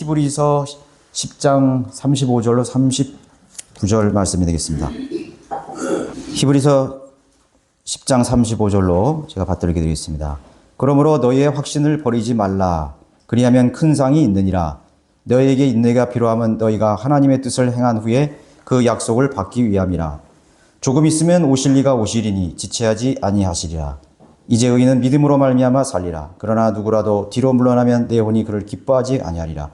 히브리서 10장 35절로 39절 말씀이 되겠습니다. 히브리서 10장 35절로 제가 받들게 드리겠습니다. 그러므로 너희의 확신을 버리지 말라. 그리하면 큰 상이 있느니라. 너희에게 인내가 필요함은 너희가 하나님의 뜻을 행한 후에 그 약속을 받기 위함이라. 조금 있으면 오실 이가 오시리니 지체하지 아니하시리라. 이제 의인은 믿음으로 말미암아 살리라. 그러나 누구라도 뒤로 물러나면 내 혼이 그를 기뻐하지 아니하리라.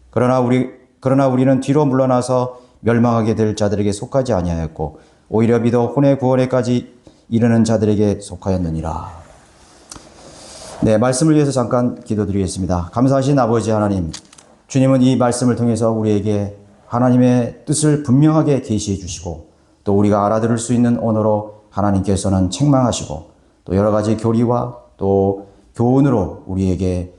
그러나 우리는 뒤로 물러나서 멸망하게 될 자들에게 속하지 아니하였고 오히려 믿어 혼의 구원에까지 이르는 자들에게 속하였느니라. 네, 말씀을 위해서 잠깐 기도드리겠습니다. 감사하신 아버지 하나님, 주님은 이 말씀을 통해서 우리에게 하나님의 뜻을 분명하게 계시해 주시고 또 우리가 알아들을 수 있는 언어로 하나님께서는 책망하시고 또 여러 가지 교리와 또 교훈으로 우리에게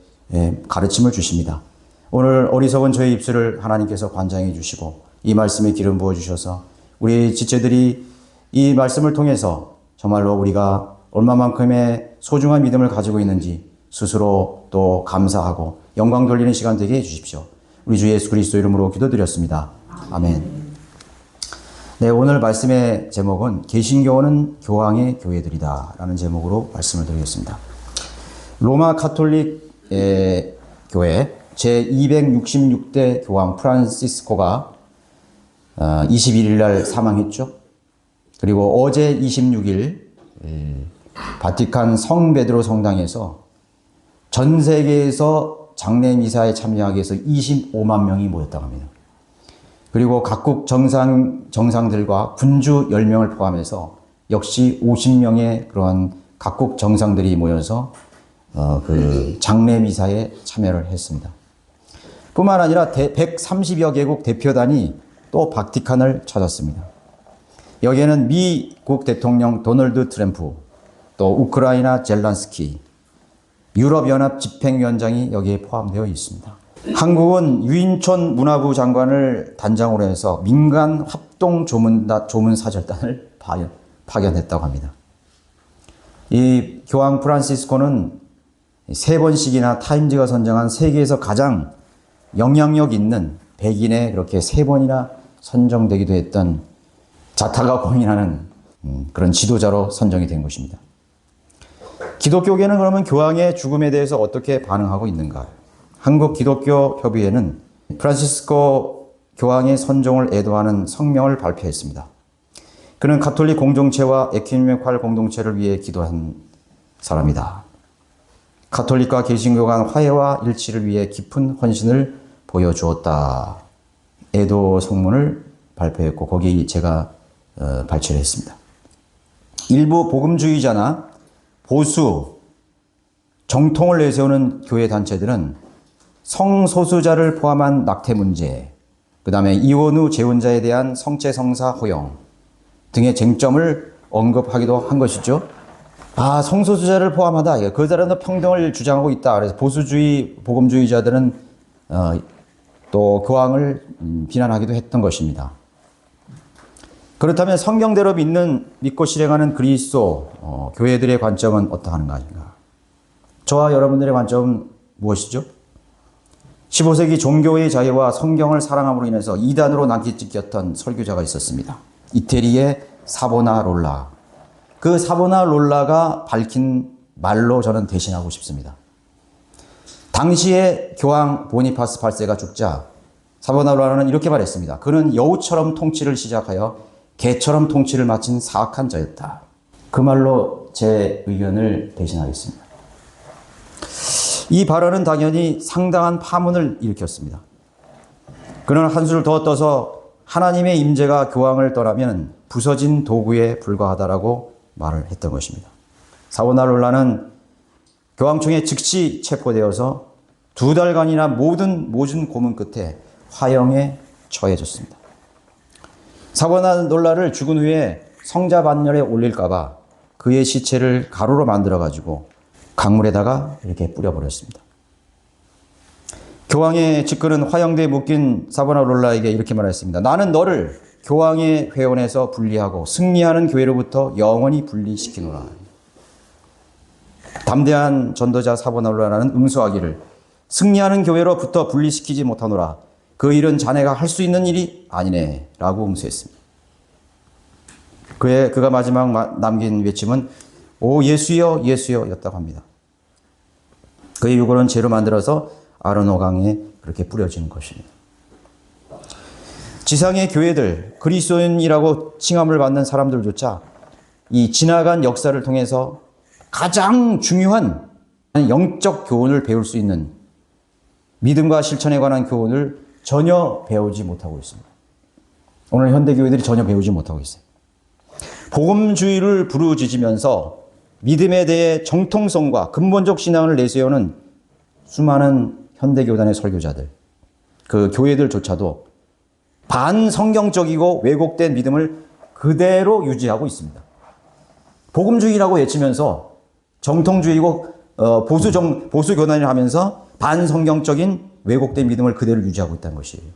가르침을 주십니다. 오늘 어리석은 저의 입술을 하나님께서 관장해 주시고 이 말씀에 기름 부어 주셔서 우리 지체들이 이 말씀을 통해서 정말로 우리가 얼마만큼의 소중한 믿음을 가지고 있는지 스스로 또 감사하고 영광 돌리는 시간 되게 해 주십시오. 우리 주 예수 그리스도 이름으로 기도드렸습니다. 아멘. 네, 오늘 말씀의 제목은 개신교는 교황의 교회들이다 라는 제목으로 말씀을 드리겠습니다. 로마 카톨릭 교회 제266대 교황 프란시스코가 21일 날 사망했죠. 그리고 어제 26일 바티칸 성 베드로 성당에서 전 세계에서 장례 미사에 참여하기 위해서 25만 명이 모였다고 합니다. 그리고 각국 정상들과 군주 10명을 포함해서 역시 50명의 그러한 각국 정상들이 모여서 그 장례 미사에 참여를 했습니다. 뿐만 아니라 130여 개국 대표단이 또 바티칸을 찾았습니다. 여기에는 미국 대통령 도널드 트럼프, 또 우크라이나 젤란스키, 유럽연합 집행위원장이 여기에 포함되어 있습니다. 한국은 유인촌 문화부 장관을 단장으로 해서 민간 합동 조문사절단을 파견했다고 합니다. 이 교황 프란시스코는 3번씩이나 타임즈가 선정한 세계에서 가장 영향력 있는 백인에 그렇게 3번이나 선정되기도 했던 자타가 고민하는 그런 지도자로 선정이 된 것입니다. 기독교계는 그러면 교황의 죽음에 대해서 어떻게 반응하고 있는가? 한국 기독교 협의회는 프란시스코 교황의 선종을 애도하는 성명을 발표했습니다. 그는 가톨릭 공동체와 에큐메니칼 공동체를 위해 기도한 사람이다. 가톨릭과 개신교 간 화해와 일치를 위해 깊은 헌신을 보여주었다. 애도 성문을 발표했고 거기 제가 발췌를 했습니다. 일부 복음주의자나 보수, 정통을 내세우는 교회 단체들은 성소수자를 포함한 낙태 문제, 그 다음에 이혼 후 재혼자에 대한 성체 성사 허용 등의 쟁점을 언급하기도 한 것이죠. 성소수자를 포함하다. 그 사람도 평등을 주장하고 있다. 그래서 보수주의, 복음주의자들은 또 교황을 비난하기도 했던 것입니다. 그렇다면 성경대로 믿고 실행하는 그리스도 교회들의 관점은 어떠한가? 저와 여러분들의 관점은 무엇이죠? 15세기 종교의 자유와 성경을 사랑함으로 인해서 이단으로 낙기찍혔던 설교자가 있었습니다. 이태리의 사보나롤라. 그 사보나롤라가 밝힌 말로 저는 대신하고 싶습니다. 당시에 교황 보니파스 8세가 죽자 사보나롤라는 이렇게 말했습니다. 그는 여우처럼 통치를 시작하여 개처럼 통치를 마친 사악한 자였다. 그 말로 제 의견을 대신하겠습니다. 이 발언은 당연히 상당한 파문을 일으켰습니다. 그는 한술 더 떠서 하나님의 임재가 교황을 떠나면 부서진 도구에 불과하다라고 말을 했던 것입니다. 사보나롤라는 교황청에 즉시 체포되어서 2달간이나 모든 고문 끝에 화형에 처해졌습니다. 사보나롤라를 죽은 후에 성자 반열에 올릴까봐 그의 시체를 가루로 만들어가지고 강물에다가 이렇게 뿌려버렸습니다. 교황의 측근은 화형대에 묶인 사보나롤라에게 이렇게 말했습니다. 나는 너를 교황의 회원에서 분리하고 승리하는 교회로부터 영원히 분리시키노라. 담대한 전도자 사보나롤라는 응수하기를 승리하는 교회로부터 분리시키지 못하노라. 그 일은 자네가 할 수 있는 일이 아니네. 라고 응수했습니다. 그가 마지막 남긴 외침은 오 예수여 예수여 였다고 합니다. 그의 유골은 재로 만들어서 아르노강에 그렇게 뿌려지는 것입니다. 지상의 교회들, 그리스도인이라고 칭함을 받는 사람들조차 이 지나간 역사를 통해서 가장 중요한 영적 교훈을 배울 수 있는 믿음과 실천에 관한 교훈을 전혀 배우지 못하고 있습니다. 오늘 현대 교회들이 전혀 배우지 못하고 있어요. 복음주의를 부르짖으면서 믿음에 대해 정통성과 근본적 신앙을 내세우는 수많은 현대교단의 설교자들, 그 교회들조차도 반성경적이고 왜곡된 믿음을 그대로 유지하고 있습니다. 복음주의라고 외치면서 정통주의고 보수 교단을 하면서 반성경적인 왜곡된 믿음을 그대로 유지하고 있다는 것이에요.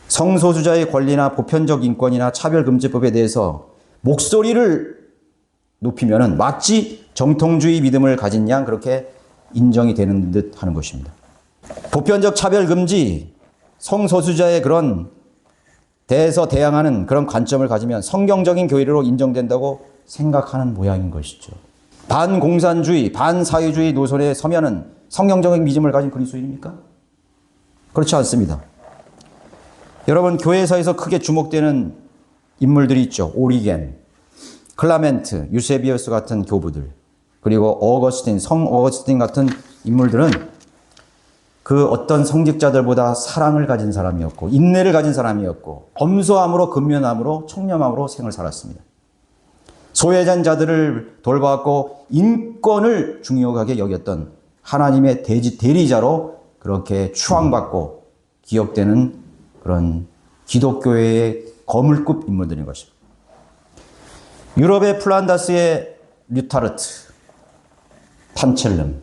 성소수자의 권리나 보편적 인권이나 차별금지법에 대해서 목소리를 높이면은 마치 정통주의 믿음을 가진 양 그렇게 인정이 되는 듯 하는 것입니다. 보편적 차별금지, 성소수자의 그런 대해서 대항하는 그런 관점을 가지면 성경적인 교회로 인정된다고 생각하는 모양인 것이죠. 반공산주의, 반사회주의 노선에 서면은 성경적인 믿음을 가진 그리스도인입니까? 그렇지 않습니다. 여러분, 교회사에서 크게 주목되는 인물들이 있죠. 오리겐, 클라멘트, 유세비우스 같은 교부들, 그리고 어거스틴, 성 어거스틴 같은 인물들은 그 어떤 성직자들보다 사랑을 가진 사람이었고 인내를 가진 사람이었고 검소함으로 근면함으로 청렴함으로 생을 살았습니다. 소외된 자들을 돌보았고 인권을 중요하게 여겼던 하나님의 대리자로 그렇게 추앙받고 기억되는 그런 기독교회의 거물급 인물들인 것입니다. 유럽의 플란다스의 류타르트, 판첼름,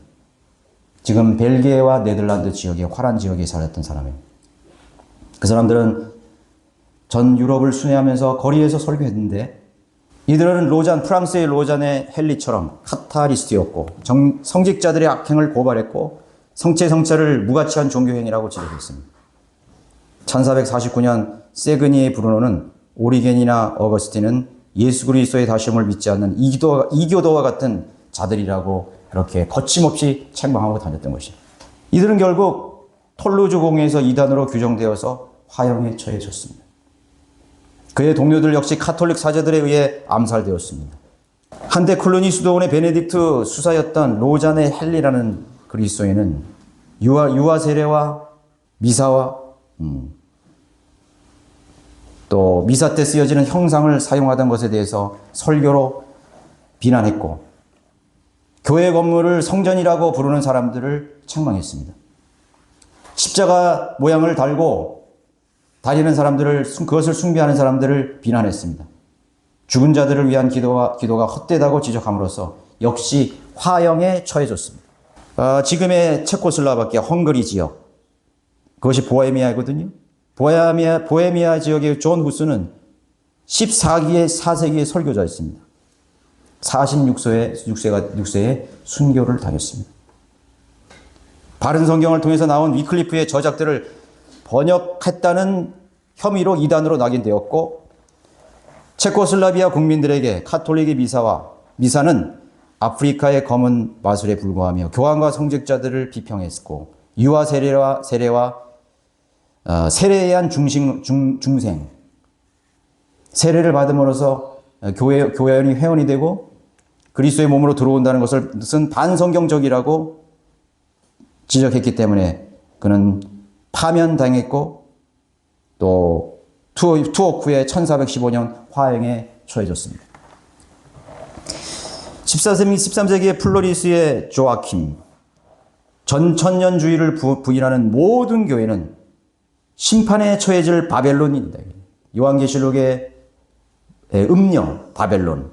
지금 벨기에와 네덜란드 지역의 화란 지역에 살았던 사람이에요. 그 사람들은 전 유럽을 순회하면서 거리에서 설교했는데 이들은 프랑스의 로잔의 헨리처럼 카타리스트였고 성직자들의 악행을 고발했고 성체를 무가치한 종교행위라고 지적했습니다. 1449년 세그니의 브루노는 오리겐이나 어거스틴은 예수 그리스도의 다시옴을 믿지 않는 이교도와 같은 자들이라고 그렇게 거침없이 책망하고 다녔던 것입니다. 이들은 결국 톨루즈 공회에서 이단으로 규정되어서 화형에 처해졌습니다. 그의 동료들 역시 카톨릭 사제들에 의해 암살되었습니다. 한때 클루니 수도원의 베네딕트 수사였던 로잔의 헨리라는 그리스도인은 유아 세례와 미사와 또 미사 때 쓰여지는 형상을 사용하던 것에 대해서 설교로 비난했고 교회 건물을 성전이라고 부르는 사람들을 책망했습니다. 십자가 모양을 달고 다니는 사람들을 그것을 숭배하는 사람들을 비난했습니다. 죽은 자들을 위한 기도가 헛되다고 지적함으로써 역시 화형에 처해졌습니다. 지금의 체코슬라바키아 헝가리 지역 그것이 보헤미아거든요. 보헤미아 지역의 존 후스는 14세기의 설교자였습니다. 46세에 순교를 당했습니다. 바른 성경을 통해서 나온 위클리프의 저작들을 번역했다는 혐의로 이단으로 낙인되었고 체코슬라비아 국민들에게 카톨릭의 미사는 아프리카의 검은 마술에 불과하며 교황과 성직자들을 비평했고 유아 세례와 세례에 의한 중생 세례를 받음으로써 교회원이 회원이 되고 그리스도의 몸으로 들어온다는 것은 반성경적이라고 지적했기 때문에 그는 파면당했고 또 투옥 후에 1415년 화형에 처해졌습니다. 13세기의 플로리스의 조아킴, 전천년주의를 부인하는 모든 교회는 심판에 처해질 바벨론입니다. 요한계시록의 음녀 바벨론.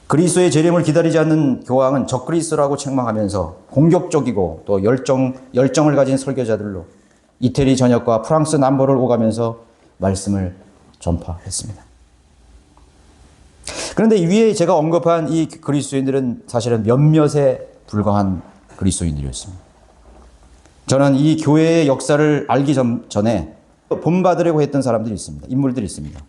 그리스도의 재림을 기다리지 않는 교황은 적그리스도라고 책망하면서 공격적이고 또 열정을 가진 설교자들로 이태리 전역과 프랑스 남부를 오가면서 말씀을 전파했습니다. 그런데 위에 제가 언급한 이 그리스도인들은 사실은 몇몇에 불과한 그리스도인들이었습니다. 저는 이 교회의 역사를 알기 전에 본받으려고 했던 사람들이 있습니다. 인물들이 있습니다.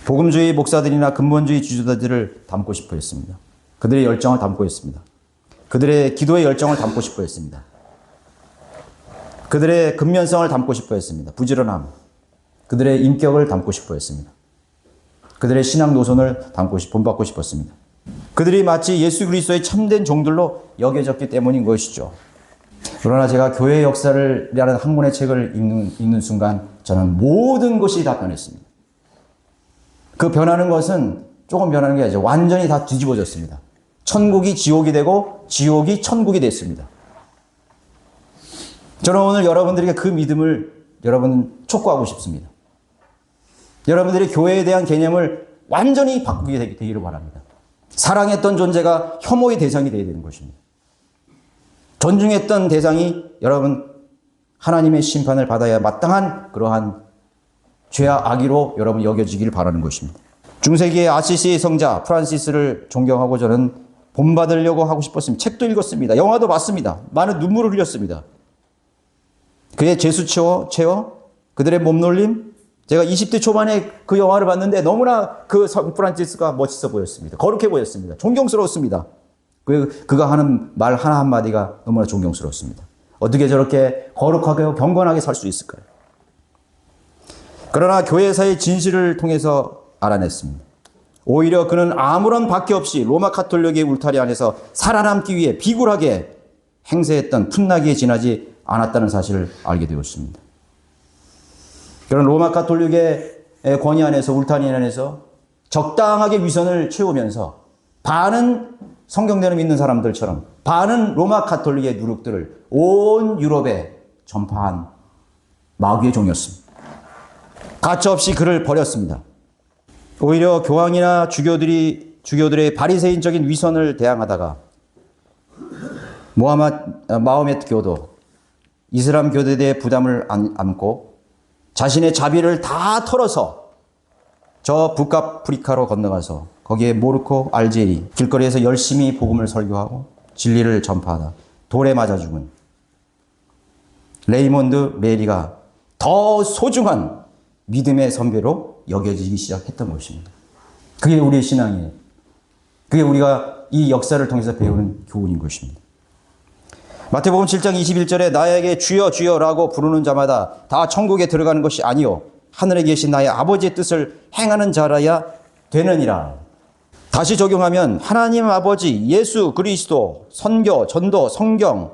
복음주의 목사들이나 근본주의 지도자들을 닮고 싶어 했습니다. 그들의 열정을 닮고 했습니다. 그들의 기도의 열정을 닮고 싶어 했습니다. 그들의 근면성을 닮고 싶어 했습니다. 부지런함. 그들의 인격을 닮고 싶어 했습니다. 그들의 신앙 노선을 본받고 싶었습니다. 그들이 마치 예수 그리스도의 참된 종들로 여겨졌기 때문인 것이죠. 그러나 제가 교회의 역사를이라는 한 권의 책을 읽는 순간 저는 모든 것이 다 변했습니다. 그 변하는 것은 조금 변하는 게 아니죠. 완전히 다 뒤집어졌습니다. 천국이 지옥이 되고 지옥이 천국이 됐습니다. 저는 오늘 여러분들에게 그 믿음을 촉구하고 싶습니다. 여러분들이 교회에 대한 개념을 완전히 바꾸게 되기를 바랍니다. 사랑했던 존재가 혐오의 대상이 되어야 되는 것입니다. 존중했던 대상이 여러분 하나님의 심판을 받아야 마땅한 그러한 죄와 악의로 여러분 여겨지기를 바라는 것입니다. 중세기의 아시시 성자 프란시스를 존경하고 저는 본받으려고 하고 싶었습니다. 책도 읽었습니다. 영화도 봤습니다. 많은 눈물을 흘렸습니다. 그의 제수체어, 그들의 몸놀림. 제가 20대 초반에 그 영화를 봤는데 너무나 그 프란시스가 멋있어 보였습니다. 거룩해 보였습니다. 존경스러웠습니다. 그가 하는 말 한마디가 너무나 존경스러웠습니다. 어떻게 저렇게 거룩하게 경건하게 살 수 있을까요? 그러나 교회사의 진실을 통해서 알아냈습니다. 오히려 그는 아무런 박해 없이 로마 가톨릭의 울타리 안에서 살아남기 위해 비굴하게 행세했던 풋나기에 지나지 않았다는 사실을 알게 되었습니다. 그런 로마 가톨릭의 권위 안에서 울타리 안에서 적당하게 위선을 채우면서 반은 성경대로 믿는 사람들처럼 반은 로마 가톨릭의 누룩들을 온 유럽에 전파한 마귀의 종이었습니다. 가차없이 그를 버렸습니다. 오히려 교황이나 주교들의 바리새인적인 위선을 대항하다가 마호메트 교도, 이슬람 교도에 대해 부담을 안고 자신의 자비를 다 털어서 저 북아프리카로 건너가서 거기에 모로코, 알제리 길거리에서 열심히 복음을 설교하고 진리를 전파하다 돌에 맞아 죽은 레이몬드 메리가 더 소중한 믿음의 선배로 여겨지기 시작했던 것입니다. 그게 우리의 신앙이에요. 그게 우리가 이 역사를 통해서 배우는 교훈인 것입니다. 마태복음 7장 21절에 나에게 주여 주여라고 부르는 자마다 다 천국에 들어가는 것이 아니요 하늘에 계신 나의 아버지의 뜻을 행하는 자라야 되느니라. 다시 적용하면 하나님 아버지, 예수 그리스도, 선교, 전도, 성경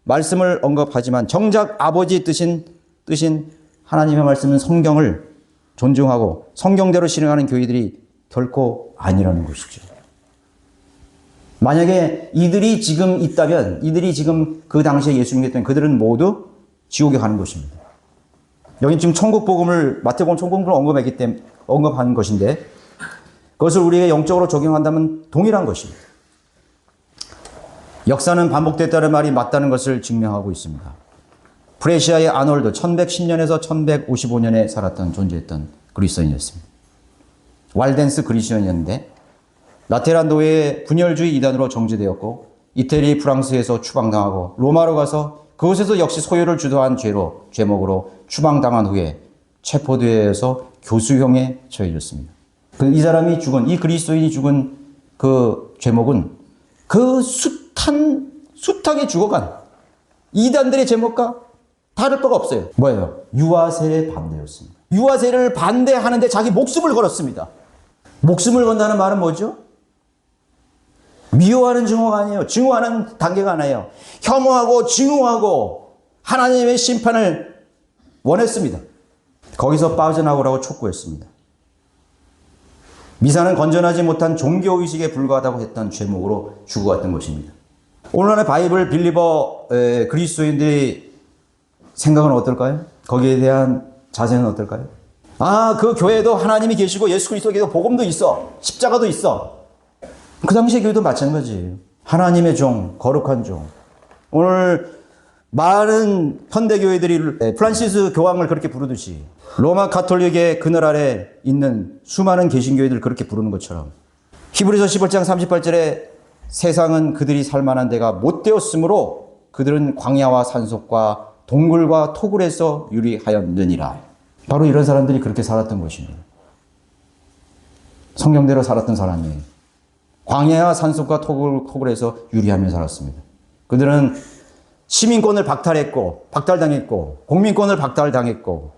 말씀을 언급하지만 정작 아버지의 뜻인 하나님의 말씀은 성경을 존중하고 성경대로 실행하는 교회들이 결코 아니라는 것이죠. 만약에 이들이 지금 있다면, 이들이 지금 그 당시에 예수 믿었던 그들은 모두 지옥에 가는 것입니다. 여기 지금 천국 복음을 마태복음 천국 복음을 언급한 것인데 그것을 우리에게 영적으로 적용한다면 동일한 것입니다. 역사는 반복됐다는 말이 맞다는 것을 증명하고 있습니다. 프레시아의 아놀드 1110년에서 1155년에 살았던 존재했던 그리스도인이었습니다. 왈덴스 그리스도인이었는데 라테란 노예의 분열주의 이단으로 정죄되었고 이태리 프랑스에서 추방당하고 로마로 가서 그곳에서 역시 소유를 주도한 죄목으로 추방당한 후에 체포되어서 교수형에 처해졌습니다. 이 사람이 죽은, 이 그리스도인이 죽은 그 죄목은 그 숱하게 죽어간 이단들의 제목과 다를 바가 없어요. 뭐예요? 유아세의 반대였습니다. 유아세를 반대하는데 자기 목숨을 걸었습니다. 목숨을 건다는 말은 뭐죠? 미워하는 증오가 아니에요. 증오하는 단계가 아니에요. 혐오하고 증오하고 하나님의 심판을 원했습니다. 거기서 빠져나오라고 촉구했습니다. 미사는 건전하지 못한 종교의식에 불과하다고 했던 죄목으로 죽어갔던 것입니다. 오늘날의 바이블 빌리버 그리스도인들의 생각은 어떨까요? 거기에 대한 자세는 어떨까요? 그 교회에도 하나님이 계시고 예수 그리스도에게도 복음도 있어. 십자가도 있어. 그 당시의 교회도 마찬가지예요. 하나님의 종, 거룩한 종. 오늘 많은 현대교회들이 프란시스 교황을 그렇게 부르듯이 로마 가톨릭의 그늘 아래 있는 수많은 개신교회들 그렇게 부르는 것처럼 히브리서 11장 38절에 세상은 그들이 살만한 데가 못 되었으므로 그들은 광야와 산속과 동굴과 토굴에서 유리하였느니라. 바로 이런 사람들이 그렇게 살았던 것입니다. 성경대로 살았던 사람이에요. 광야와 산속과 토굴에서 유리하며 살았습니다. 그들은 시민권을 박탈당했고 공민권을 박탈당했고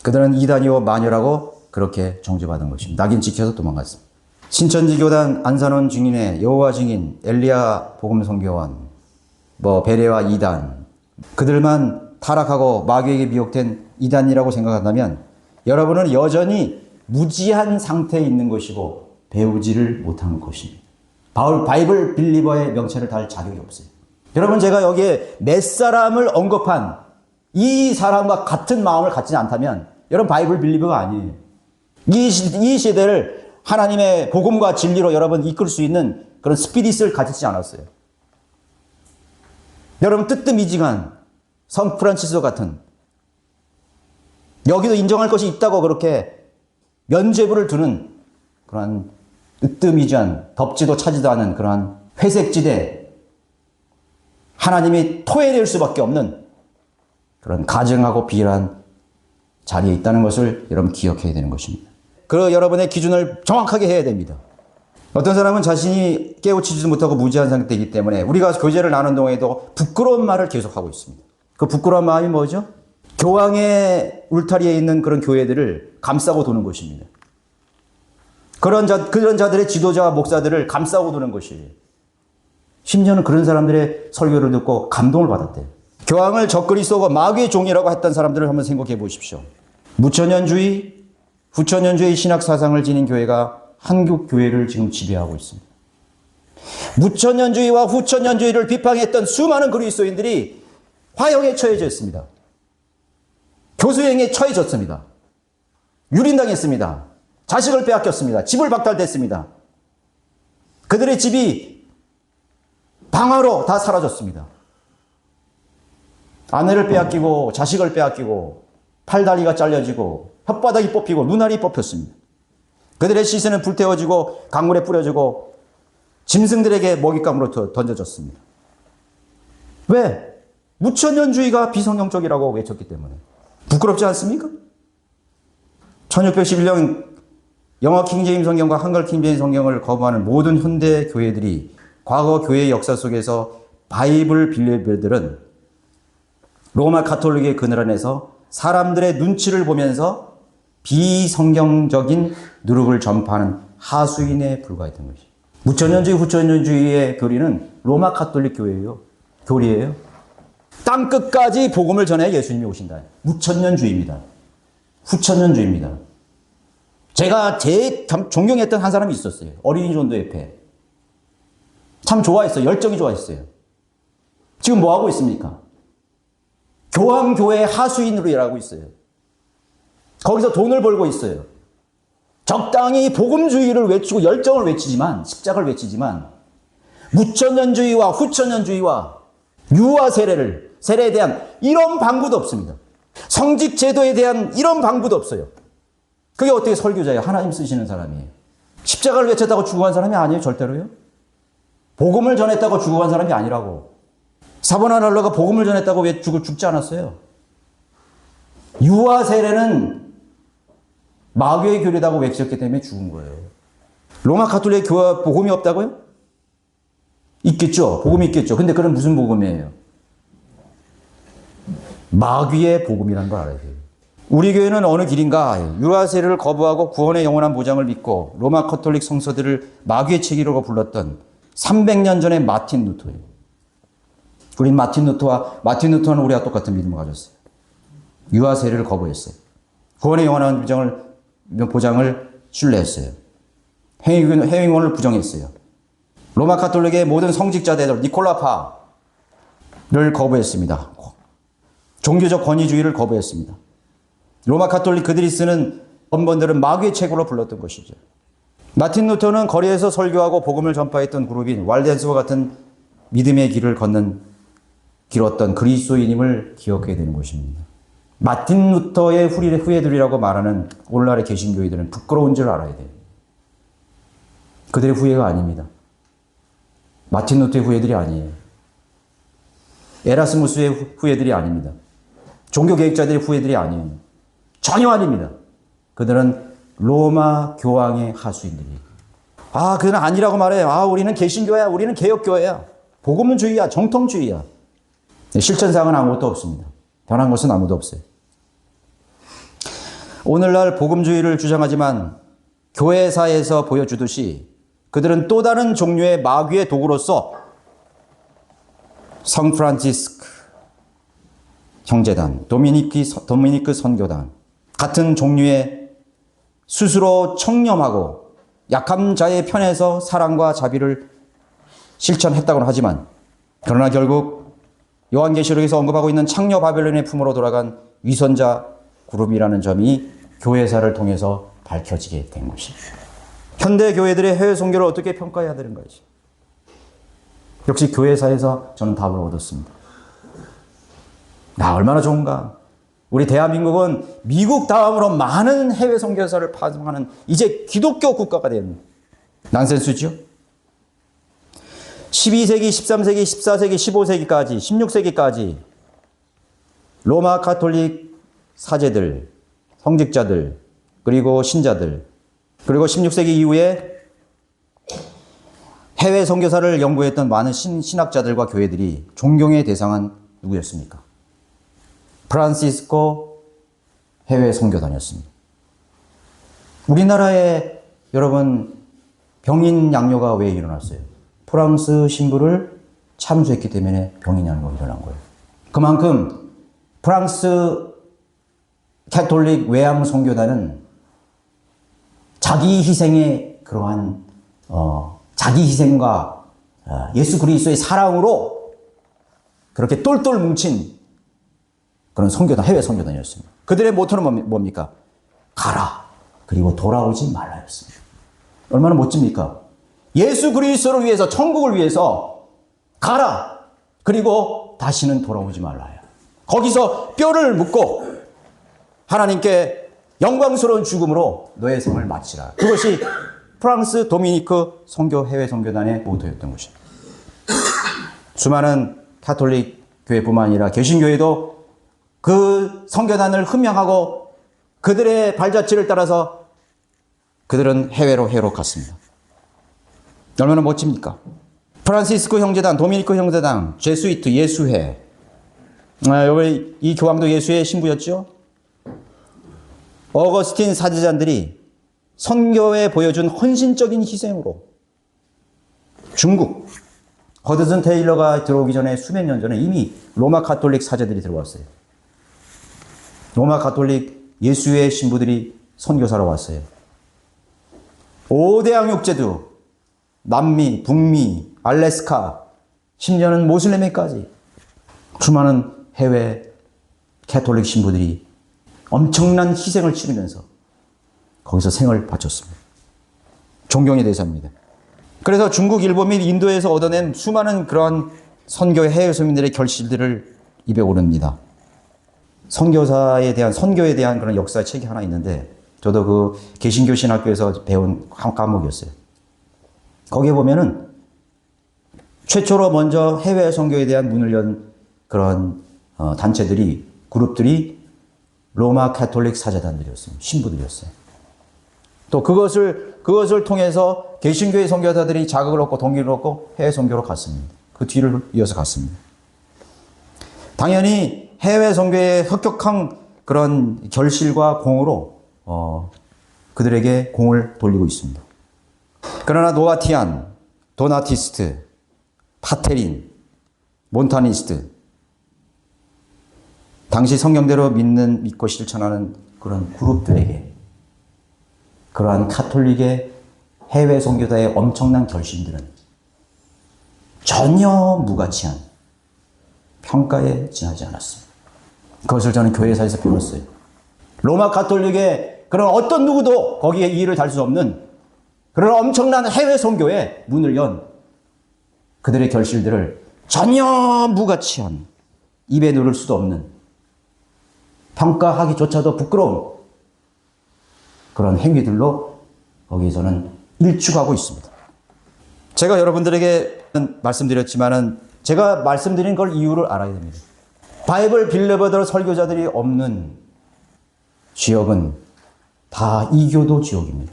그들은 이단이요 마녀라고 그렇게 정죄받은 것입니다. 낙인 찍혀서 도망갔습니다. 신천지교단 안산원 증인회, 여호와 증인, 엘리야 복음선교원, 베레와 이단, 그들만 타락하고 마귀에게 미혹된 이단이라고 생각한다면 여러분은 여전히 무지한 상태에 있는 것이고 배우지를 못한 것입니다. 바이블 빌리버의 명체를 달 자격이 없어요. 여러분, 제가 여기에 몇 사람을 언급한 이 사람과 같은 마음을 갖지 않다면 여러분 바이블 빌리버가 아니에요. 이 시대를 하나님의 복음과 진리로 여러분 이끌 수 있는 그런 스피릿을 가지지 않았어요. 여러분 뜨뜻미지간 성 프란치스코 같은 여기도 인정할 것이 있다고 그렇게 면죄부를 두는 그러한 으뜸이지한 덥지도 차지도 않은 그러한 회색지대, 하나님이 토해낼 수밖에 없는 그런 가증하고 비열한 자리에 있다는 것을 여러분 기억해야 되는 것입니다. 그 여러분의 기준을 정확하게 해야 됩니다. 어떤 사람은 자신이 깨우치지도 못하고 무지한 상태이기 때문에 우리가 교제를 나눈 동안에도 부끄러운 말을 계속하고 있습니다. 그 부끄러운 마음이 뭐죠? 교황의 울타리에 있는 그런 교회들을 감싸고 도는 것입니다. 그런 자들의 지도자와 목사들을 감싸고 도는 것이에요. 심지어는 그런 사람들의 설교를 듣고 감동을 받았대요. 교황을 적그리스도고 마귀의 종이라고 했던 사람들을 한번 생각해 보십시오. 무천년주의, 후천년주의 신학 사상을 지닌 교회가 한국 교회를 지금 지배하고 있습니다. 무천년주의와 후천년주의를 비판했던 수많은 그리스도인들이 화형에 처해졌습니다. 교수행에 처해졌습니다. 유린당했습니다. 자식을 빼앗겼습니다. 집을 박탈됐습니다. 그들의 집이 방화로 다 사라졌습니다. 아내를 빼앗기고 자식을 빼앗기고 팔다리가 잘려지고 혓바닥이 뽑히고 눈알이 뽑혔습니다. 그들의 시신은 불태워지고 강물에 뿌려지고 짐승들에게 먹잇감으로 던져졌습니다. 왜? 무천년주의가 비성경적이라고 외쳤기 때문에. 부끄럽지 않습니까? 1611년 영어 킹제임 성경과 한글 킹제임 성경을 거부하는 모든 현대 교회들이 과거 교회의 역사 속에서 바이블 빌리버들은 로마 가톨릭의 그늘 안에서 사람들의 눈치를 보면서 비성경적인 누룩을 전파하는 하수인에 불과했던 것이죠. 무천년주의, 후천년주의의 교리는 로마 가톨릭 교회예요. 교리예요. 땅 끝까지 복음을 전해 예수님이 오신다. 무천년주의입니다. 후천년주의입니다. 제가 제일 존경했던 한 사람이 있었어요. 어린이 전도협회. 참 좋아했어요. 열정이 좋아했어요. 지금 뭐 하고 있습니까? 교황교회 하수인으로 일하고 있어요. 거기서 돈을 벌고 있어요. 적당히 복음주의를 외치고 열정을 외치지만, 십자가를 외치지만, 무천년주의와 후천년주의와 유아 세례에 대한 이런 방구도 없습니다. 성직 제도에 대한 이런 방구도 없어요. 그게 어떻게 설교자예요? 하나님 쓰시는 사람이에요. 십자가를 외쳤다고 죽어간 사람이 아니에요. 절대로요. 복음을 전했다고 죽어간 사람이 아니라고. 사보나랄라가 복음을 전했다고 왜 죽지 않았어요? 유아 세례는 마귀의 교리라고 외쳤기 때문에 죽은 거예요. 로마 가톨릭 교회 복음이 없다고요? 있겠죠. 복음이 있겠죠. 근데 그건 무슨 복음이에요? 마귀의 복음이라는 걸 알아야 돼요. 우리 교회는 어느 길인가? 유아 세례를 거부하고 구원의 영원한 보장을 믿고 로마 가톨릭 성서들을 마귀의 책이라고 불렀던 300년 전의 마틴 루터예요. 우린 마틴 루터는 우리와 똑같은 믿음을 가졌어요. 유아 세례를 거부했어요. 구원의 영원한 보장을 신뢰했어요. 행위권을 부정했어요. 로마 가톨릭의 모든 성직자들 니콜라파를 거부했습니다. 종교적 권위주의를 거부했습니다. 로마 가톨릭 그들이 쓰는 번번들은 마귀의 책으로 불렀던 것이죠. 마틴 루터는 거리에서 설교하고 복음을 전파했던 그룹인 walden스와 같은 믿음의 길을 길었던 그리스도인임을 기억해야 되는 것입니다. 마틴 루터의 후예들이라고 말하는 오늘날의 개신교회들은 부끄러운 줄 알아야 돼요. 그들의 후예가 아닙니다. 마틴 루터의 후예들이 아니에요. 에라스무스의 후예들이 아닙니다. 종교개혁자들의 후예들이 아니에요. 전혀 아닙니다. 그들은 로마 교황의 하수인들이에요. 그들은 아니라고 말해요. 우리는 개신교야. 우리는 개혁교회야. 복음주의야. 정통주의야. 실천상은 아무것도 없습니다. 변한 것은 아무도 없어요. 오늘날 복음주의를 주장하지만 교회사에서 보여주듯이 그들은 또 다른 종류의 마귀의 도구로서 성 프란치스크 형제단, 도미니크 선교단 같은 종류의 스스로 청렴하고 약한 자의 편에서 사랑과 자비를 실천했다고는 하지만 그러나 결국 요한계시록에서 언급하고 있는 창녀 바벨론의 품으로 돌아간 위선자 그룹이라는 점이 교회사를 통해서 밝혀지게 된 것입니다. 현대 교회들의 해외 선교를 어떻게 평가해야 되는 것이? 역시 교회사에서 저는 답을 얻었습니다. 얼마나 좋은가? 우리 대한민국은 미국 다음으로 많은 해외 선교사를 파송하는 이제 기독교 국가가 된 난센스죠? 12세기, 13세기, 14세기, 15세기까지, 16세기까지 로마 가톨릭 사제들, 성직자들, 그리고 신자들, 그리고 16세기 이후에 해외 선교사를 연구했던 많은 신학자들과 교회들이 존경의 대상은 누구였습니까? 프란시스코 해외 선교단이었습니다. 우리나라에 여러분 병인 양요가 왜 일어났어요? 프랑스 신부를 참수했기 때문에 병인 양요가 일어난 거예요. 그만큼 프랑스 가톨릭 외양 선교단은 자기 희생의 그러한 자기 희생과 예수 그리스도의 사랑으로 그렇게 똘똘 뭉친 그런 선교단, 해외 선교단이었습니다. 그들의 모토는 뭡니까? 가라, 그리고 돌아오지 말라였습니다. 얼마나 멋집니까? 예수 그리스도를 위해서, 천국을 위해서 가라, 그리고 다시는 돌아오지 말라요. 거기서 뼈를 묻고 하나님께 영광스러운 죽음으로 너의 생을 마치라. 그것이 프랑스 도미니크 선교 해외 선교단의 모토였던 것입니다. 수많은 가톨릭 교회뿐만 아니라 개신교회도 그 선교단을 흠양하고 그들의 발자취를 따라서 그들은 해외로 갔습니다. 얼마나 멋집니까? 프란시스코 형제단, 도미니크 형제단, 제수이트, 예수회. 여기 이 교황도 예수의 신부였죠? 어거스틴 사제단들이 선교에 보여준 헌신적인 희생으로 중국, 허드슨 테일러가 들어오기 전에 수백 년 전에 이미 로마 가톨릭 사제들이 들어왔어요. 로마 가톨릭 예수의 신부들이 선교사로 왔어요. 5대 양육제도, 남미, 북미, 알래스카, 심지어는 모슬렘에까지 수많은 해외 가톨릭 신부들이 엄청난 희생을 치르면서 거기서 생을 바쳤습니다. 존경의 대상입니다. 그래서 중국, 일본 및 인도에서 얻어낸 수많은 그러한 선교의 해외 서민들의 결실들을 입에 오릅니다. 선교사에 대한, 선교에 대한 그런 역사 책이 하나 있는데 저도 그 개신교 신학교에서 배운 한 과목이었어요. 거기에 보면은 최초로 먼저 해외 선교에 대한 문을 연 그런 단체들이, 그룹들이 로마 가톨릭 사제단들이었습니다. 신부들이었어요. 또 그것을 통해서 개신교의 선교사들이 자극을 얻고 동기를 얻고 해외 선교로 갔습니다. 그 뒤를 이어서 갔습니다. 당연히 해외 선교의 혁혁한 그런 결실과 공으로 그들에게 공을 돌리고 있습니다. 그러나 노아티안, 도나티스트, 파테린, 몬타니스트, 당시 성경대로 믿고 실천하는 그런 그룹들에게 그러한 가톨릭의 해외 선교사의 엄청난 결심들은 전혀 무가치한 평가에 지나지 않았습니다. 그것을 저는 교회사에서 배웠어요. 로마 가톨릭의 그런 어떤 누구도 거기에 이의를 달 수 없는 그런 엄청난 해외 선교의 문을 연 그들의 결실들을 전혀 무가치한, 입에 누를 수도 없는, 평가하기조차도 부끄러운 그런 행위들로 거기에서는 일축하고 있습니다. 제가 여러분들에게 말씀드렸지만은 제가 말씀드린 걸 이유를 알아야 됩니다. 바이블 빌레버더 설교자들이 없는 지역은 다 이교도 지역입니다.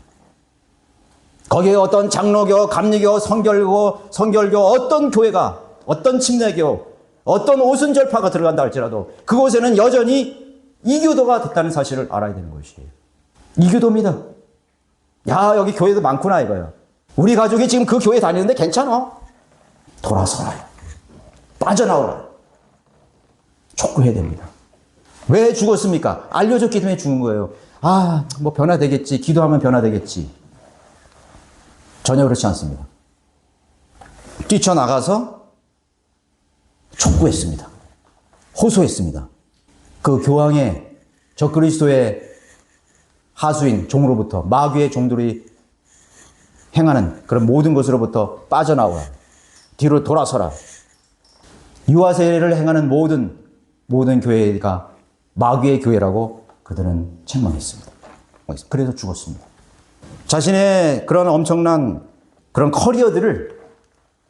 거기에 어떤 장로교, 감리교, 성결교 어떤 교회가, 어떤 침례교, 어떤 오순절파가 들어간다 할지라도 그곳에는 여전히 이교도가 됐다는 사실을 알아야 되는 것이에요. 이교도입니다. 야, 여기 교회도 많구나 이거야. 우리 가족이 지금 그 교회 다니는데 괜찮아? 돌아서라. 빠져나오라. 촉구해야 됩니다. 왜 죽었습니까? 알려줬기 때문에 죽은 거예요. 아, 뭐 변화되겠지. 기도하면 변화되겠지. 전혀 그렇지 않습니다. 뛰쳐나가서 촉구했습니다. 호소했습니다. 그 교황의 적그리스도의 하수인 종으로부터 마귀의 종들이 행하는 그런 모든 것으로부터 빠져나오라. 뒤로 돌아서라. 유아세례를 행하는 모든 교회가 마귀의 교회라고 그들은 책망했습니다. 그래서 죽었습니다. 자신의 그런 엄청난 그런 커리어들을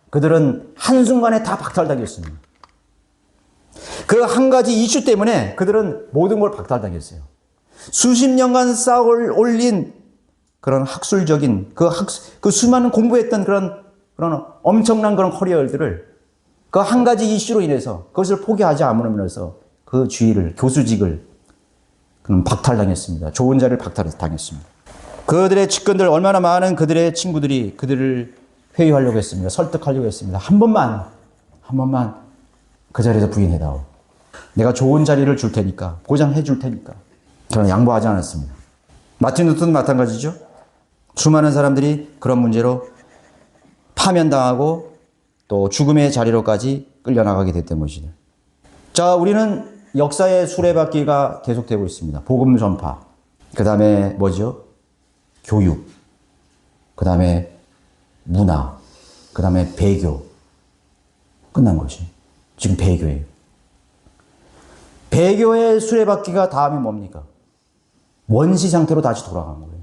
그들은 한순간에 다 박탈당했습니다. 그 한 가지 이슈 때문에 그들은 모든 걸 박탈당했어요. 수십 년간 쌓아 올린 그런 학술적인 그 수많은 공부했던 그런 엄청난 그런 커리어들을 그 한 가지 이슈로 인해서 그것을 포기하지 않으면서 그 지위를, 교수직을 그는 박탈당했습니다. 좋은 자리를 박탈당했습니다. 그들의 측근들, 얼마나 많은 그들의 친구들이 그들을 회유하려고 했습니다. 설득하려고 했습니다. 한 번만 그 자리에서 부인해다오. 내가 좋은 자리를 줄 테니까, 보장해 줄 테니까. 저는 양보하지 않았습니다. 마틴 루터도 마찬가지죠. 수많은 사람들이 그런 문제로 파면당하고 또 죽음의 자리로까지 끌려나가게 됐던 것이죠. 자, 우리는 역사의 수레바퀴가 계속되고 있습니다. 복음 전파, 그 다음에 뭐죠? 교육, 그 다음에 문화, 그 다음에 배교. 끝난 것이 지금 배교예요. 배교의 수레바퀴가 다음이 뭡니까? 원시 상태로 다시 돌아간 거예요.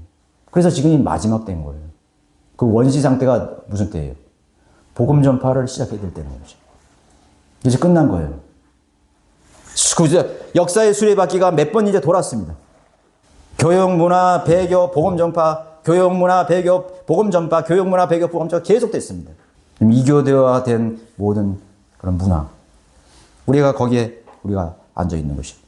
그래서 지금이 마지막 때인 거예요. 그 원시 상태가 무슨 때예요? 복음 전파를 시작해야 될 때인 거죠. 이제 끝난 거예요. 역사의 수레바퀴가 몇 번 이제 돌았습니다. 교육, 문화, 배교, 복음 전파, 교육, 문화, 배교, 복음 전파, 교육, 문화, 배교, 복음 전파 계속됐습니다. 이교대화된 모든 그런 문화. 우리가 거기에 앉아 있는 것입니다.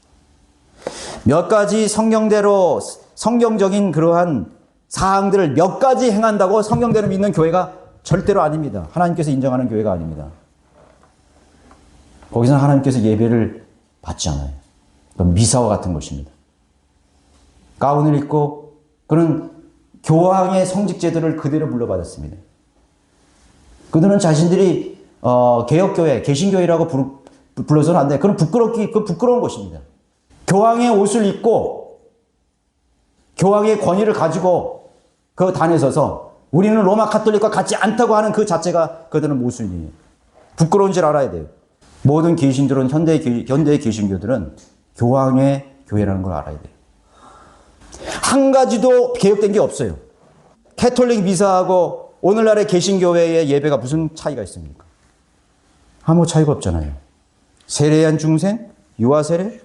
몇 가지 성경대로 성경적인 그러한 사항들을 몇 가지 행한다고 성경대로 믿는 교회가 절대로 아닙니다. 하나님께서 인정하는 교회가 아닙니다. 거기서는 하나님께서 예배를 받지 않아요. 그건 미사와 같은 것입니다. 가운을 입고 그는 교황의 성직제들을 그대로 물려받았습니다. 그들은 자신들이 개혁교회, 개신교회라고 불러서는 안 돼. 그건 부끄러운 것입니다. 교황의 옷을 입고 교황의 권위를 가지고 그 단에 서서 우리는 로마 카톨릭과 같지 않다고 하는 그 자체가 그들은 모순이에요. 부끄러운 줄 알아야 돼요. 모든 개신들은 현대의 개신교들은 교황의 교회라는 걸 알아야 돼요. 한 가지도 개혁된 게 없어요. 캐톨릭 미사하고 오늘날의 개신교회의 예배가 무슨 차이가 있습니까? 아무 차이가 없잖아요. 세례한 중생, 유아 세례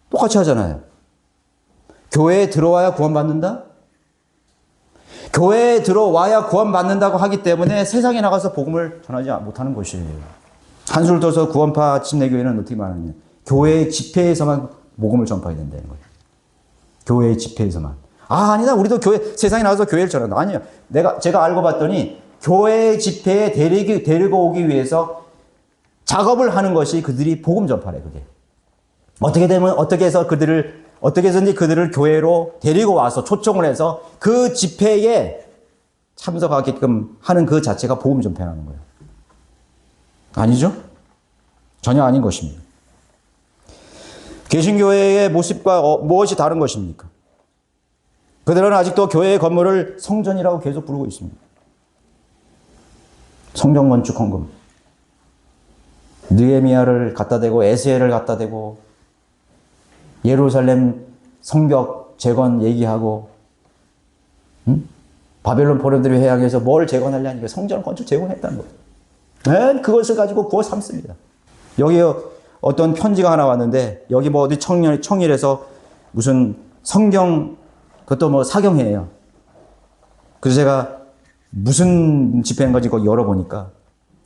똑같이 하잖아요. 교회에 들어와야 구원받는다? 교회에 들어와야 구원받는다고 하기 때문에 세상에 나가서 복음을 전하지 못하는 것이에요. 한술 둬서 구원파 침례교회는 어떻게 말하느냐. 교회의 집회에서만 복음을 전파해야 된다는 거예요. 교회의 집회에서만. 아니다. 우리도 세상에 나가서 교회를 전한다. 아니요. 제가 알고 봤더니 교회의 집회에 데리고 오기 위해서 작업을 하는 것이 그들이 복음 전파래, 그게. 어떻게 해서든지 그들을 교회로 데리고 와서 초청을 해서 그 집회에 참석하게끔 하는 그 자체가 복음 전파라는 거예요. 아니죠? 전혀 아닌 것입니다. 개신교회의 모습과 무엇이 다른 것입니까? 그들은 아직도 교회의 건물을 성전이라고 계속 부르고 있습니다. 성전 건축 헌금. 느헤미야를 갖다 대고 에스겔을 갖다 대고 예루살렘 성벽 재건 얘기하고 바벨론 포로들이 회항해서 뭘 재건하려니까 성전 건축 재건했다는 거예요. 맨 그것을 가지고 구워 삼습니다. 여기 어떤 편지가 하나 왔는데 여기 뭐 어디 청일에서 무슨 성경 그것도 뭐 사경회예요. 그래서 제가 무슨 집회인가지 거기 열어보니까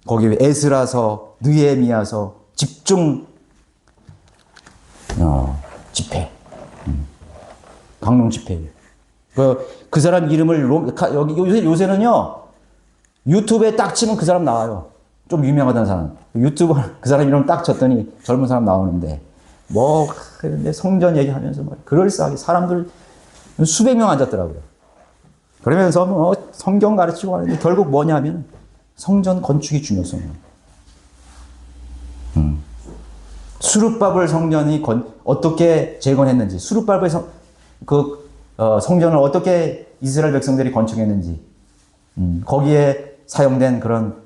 거기 에스라서 느헤미야서 집중 집회 강론 집회예요. 그 사람 이름을 여기 요새는요 유튜브에 딱 치면 그 사람 나와요. 좀 유명하다는 사람. 유튜브 그 사람 이름 딱 쳤더니 젊은 사람 나오는데 뭐 근데 성전 얘기하면서 뭐 그럴싸하게 사람들 수백 명 앉았더라고요. 그러면서 뭐 성경 가르치고 하는데 결국 뭐냐면 성전 건축의 중요성이에요. 수룹바벨 성전이 어떻게 재건했는지, 수룹바벨 성전을 어떻게 이스라엘 백성들이 건축했는지, 거기에 사용된 그런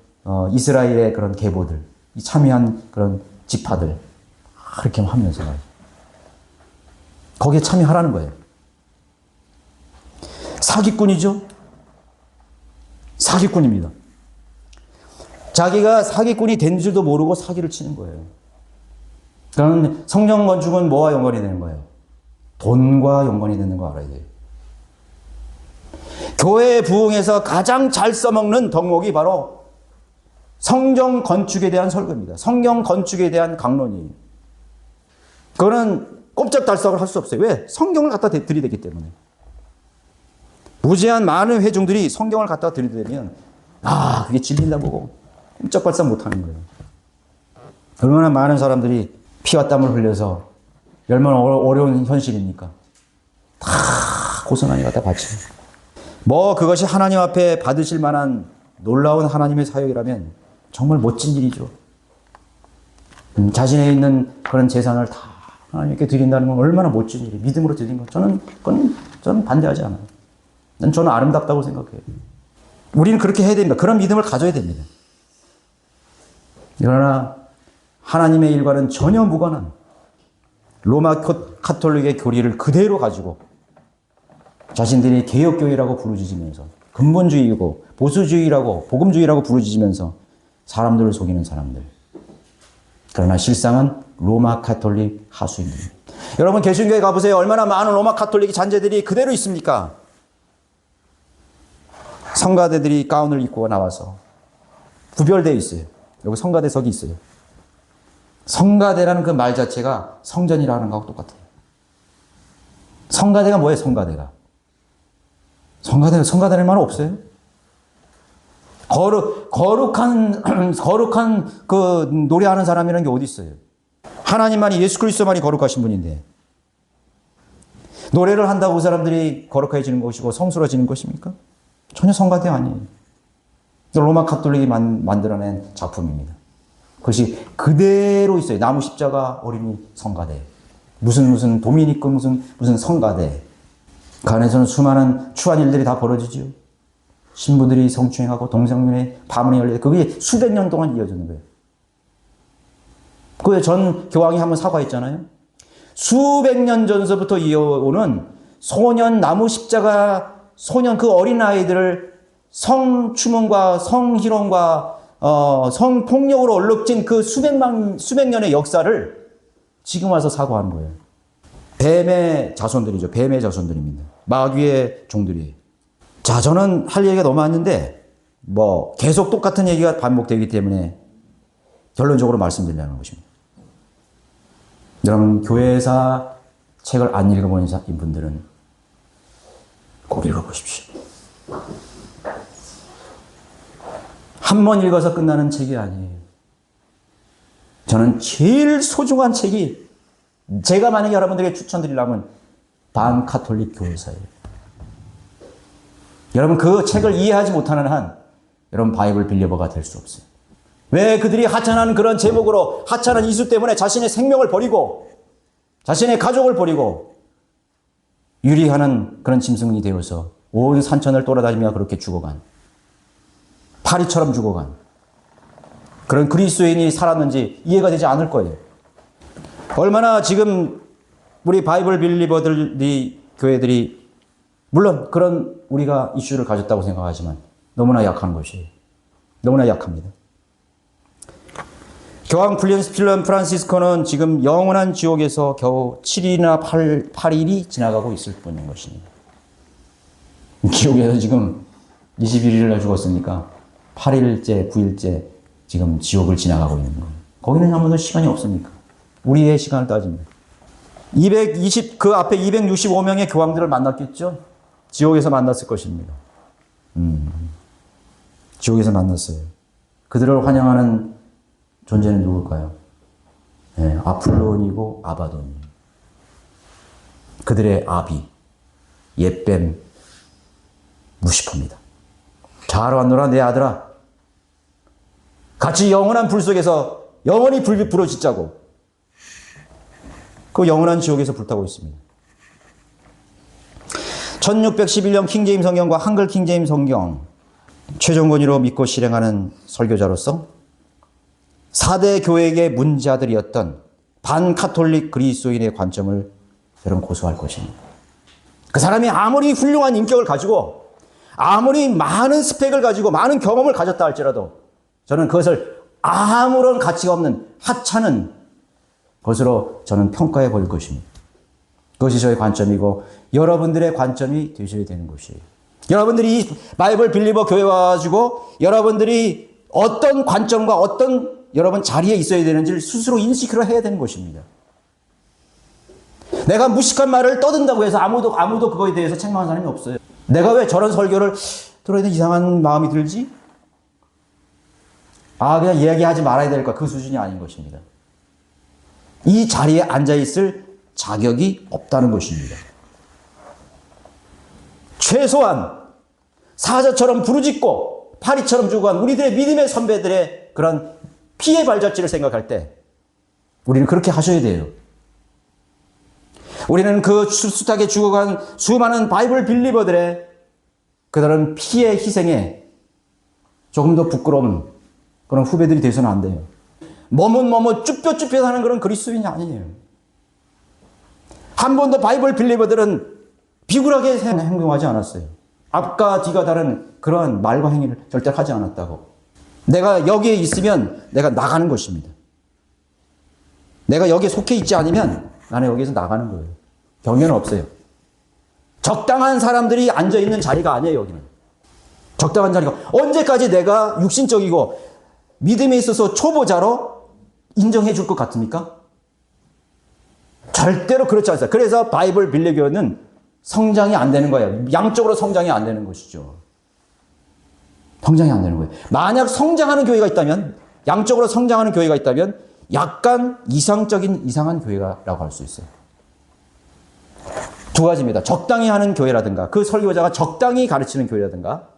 이스라엘의 그런 계보들, 참여한 그런 지파들 그렇게 하면서 거기에 참여하라는 거예요. 사기꾼이죠. 사기꾼입니다. 자기가 사기꾼이 된 줄도 모르고 사기를 치는 거예요. 그러면 성전 건축은 뭐와 연관이 되는 거예요? 돈과 연관이 되는 거 알아야 돼요. 교회 부흥에서 가장 잘 써먹는 덕목이 바로 성전 건축에 대한 설교입니다. 성경 건축에 대한 강론이에요. 그거는 꼼짝달싹을 할 수 없어요. 왜? 성경을 갖다 들이대기 때문에. 무제한 많은 회중들이 성경을 갖다 들이대면 그게 진리다 보고 꼼짝달싹 못하는 거예요. 얼마나 많은 사람들이 피와 땀을 흘려서 얼마나 어려운 현실입니까? 다 고스란히 갖다 바치고. 뭐 그것이 하나님 앞에 받으실 만한 놀라운 하나님의 사역이라면 정말 멋진 일이죠. 자신에 있는 그런 재산을 다 하나님께 드린다는 건 얼마나 멋진 일이에요. 믿음으로 드린 거. 저는 반대하지 않아요. 저는 아름답다고 생각해요. 우리는 그렇게 해야 됩니다. 그런 믿음을 가져야 됩니다. 그러나 하나님의 일과는 전혀 무관한 로마 카톨릭의 교리를 그대로 가지고 자신들이 개혁교회라고 부르짖으면서 근본주의이고 보수주의라고 복음주의라고 부르짖으면서 사람들을 속이는 사람들. 그러나 실상은 로마 카톨릭 하수인들입니다. 여러분 개신교회 가보세요. 얼마나 많은 로마 카톨릭 잔재들이 그대로 있습니까? 성가대들이 가운을 입고 나와서 구별되어 있어요. 여기 성가대석이 있어요. 성가대라는 그 말 자체가 성전이라는 거하고 똑같아요. 성가대가 뭐예요? 성가대가. 성가대는 말 없어요? 거룩한 그 노래하는 사람이라는 게 어디 있어요? 하나님만이 예수 그리스도만이 거룩하신 분인데 노래를 한다고 그 사람들이 거룩해지는 것이고 성스러워지는 것입니까? 전혀 성가대 아니에요. 로마 카톨릭이 만들어낸 작품입니다. 그것이 그대로 있어요. 나무 십자가 어린이 성가대. 무슨 도미니크 무슨 성가대. 그 안에서는 수많은 추한 일들이 다 벌어지죠. 신부들이 성추행하고 동성연애 파문이 열려 그게 수백 년 동안 이어지는 거예요. 그게 전 교황이 한번 사과했잖아요. 수백 년 전서부터 이어오는 나무 십자가 소년 그 어린 아이들을 성추문과 성희롱과 성폭력으로 얼룩진 그 수백 년의 역사를 지금 와서 사과하는 거예요. 뱀의 자손들이죠. 뱀의 자손들입니다. 마귀의 종들이에요. 자, 저는 할 얘기가 너무 많은데 뭐 계속 똑같은 얘기가 반복되기 때문에 결론적으로 말씀드리려는 것입니다. 여러분 교회사 책을 안 읽어본 분들은 꼭 읽어보십시오. 한 번 읽어서 끝나는 책이 아니에요. 저는 제일 소중한 책이 제가 만약에 여러분들에게 추천드리려면 반카톨릭 교회사예요. 여러분 그 책을 이해하지 못하는 한 여러분 바이블 빌리버가 될 수 없어요. 왜 그들이 하찮은 그런 제목으로 하찮은 이수 때문에 자신의 생명을 버리고 자신의 가족을 버리고 유리하는 그런 짐승이 되어서 온 산천을 돌아다니며 그렇게 죽어간 파리처럼 죽어간 그런 그리스도인이 살았는지 이해가 되지 않을 거예요. 얼마나 지금 우리 바이블 빌리버들이 교회들이 물론 그런 우리가 이슈를 가졌다고 생각하지만 너무나 약한 것이에요. 너무나 약합니다. 교황 필름 프란시스코는 지금 영원한 지옥에서 겨우 7일이나 8일이 지나가고 있을 뿐인 것입니다. 지옥에서 지금 21일날 죽었으니까 8일째, 9일째 지금 지옥을 지나가고 있는 거예요. 거기는 아무도 시간이 없습니까? 우리의 시간을 따집니다. 그 앞에 265명의 교황들을 만났겠죠? 지옥에서 만났을 것입니다. 지옥에서 만났어요. 그들을 환영하는 존재는 누굴까요? 네, 아폴론이고 아바돈. 그들의 아비, 옛뱀, 무시포입니다. 잘 왔노라 내 아들아. 같이 영원한 불 속에서 영원히 부러짓자고. 그 영원한 지옥에서 불타고 있습니다. 1611년 킹제임 성경과 한글 킹제임 성경 최종권위로 믿고 실행하는 설교자로서 4대 교회의 문자들이었던 반카톨릭 그리스도인의 관점을 여러분 고소할 것입니다. 그 사람이 아무리 훌륭한 인격을 가지고 아무리 많은 스펙을 가지고 많은 경험을 가졌다 할지라도 저는 그것을 아무런 가치가 없는 하찮은 것으로 저는 평가해 버릴 것입니다. 그것이 저의 관점이고 여러분들의 관점이 되셔야 되는 것이에요. 여러분들이 이 바이블 빌리버 교회 와가지고 여러분들이 어떤 관점과 어떤 여러분 자리에 있어야 되는지를 스스로 인식을 해야 되는 것입니다. 내가 무식한 말을 떠든다고 해서 아무도 그거에 대해서 책망하는 사람이 없어요. 내가 왜 저런 설교를 들어야 되는 이상한 마음이 들지? 그냥 이야기하지 말아야 될 것, 그 수준이 아닌 것입니다. 이 자리에 앉아있을 자격이 없다는 것입니다. 최소한 사자처럼 부르짖고 파리처럼 죽어간 우리들의 믿음의 선배들의 그런 피해 발자취를 생각할 때 우리는 그렇게 하셔야 돼요. 우리는 그 숱하게 죽어간 수많은 바이블 빌리버들의 그들은 피해 희생에 조금 더 부끄러운 그런 후배들이 돼서는 안 돼요. 머뭇 쭈뼛쭈뼛 하는 그런 그리스도인이 아니에요. 한 번도 바이블 빌리버들은 비굴하게 행동하지 않았어요. 앞과 뒤가 다른 그러한 말과 행위를 절대 하지 않았다고. 내가 여기에 있으면 내가 나가는 것입니다. 내가 여기에 속해 있지 않으면 나는 여기에서 나가는 거예요. 경계는 없어요. 적당한 사람들이 앉아있는 자리가 아니에요, 여기는. 적당한 자리가. 언제까지 내가 육신적이고 믿음에 있어서 초보자로 인정해 줄 것 같습니까? 절대로 그렇지 않습니다. 그래서 바이블 빌리교회는 성장이 안 되는 거예요. 양쪽으로 성장이 안 되는 것이죠. 성장이 안 되는 거예요. 만약 성장하는 교회가 있다면, 양쪽으로 성장하는 교회가 있다면 약간 이상한 교회라고 할 수 있어요. 두 가지입니다. 적당히 하는 교회라든가 그 설교자가 적당히 가르치는 교회라든가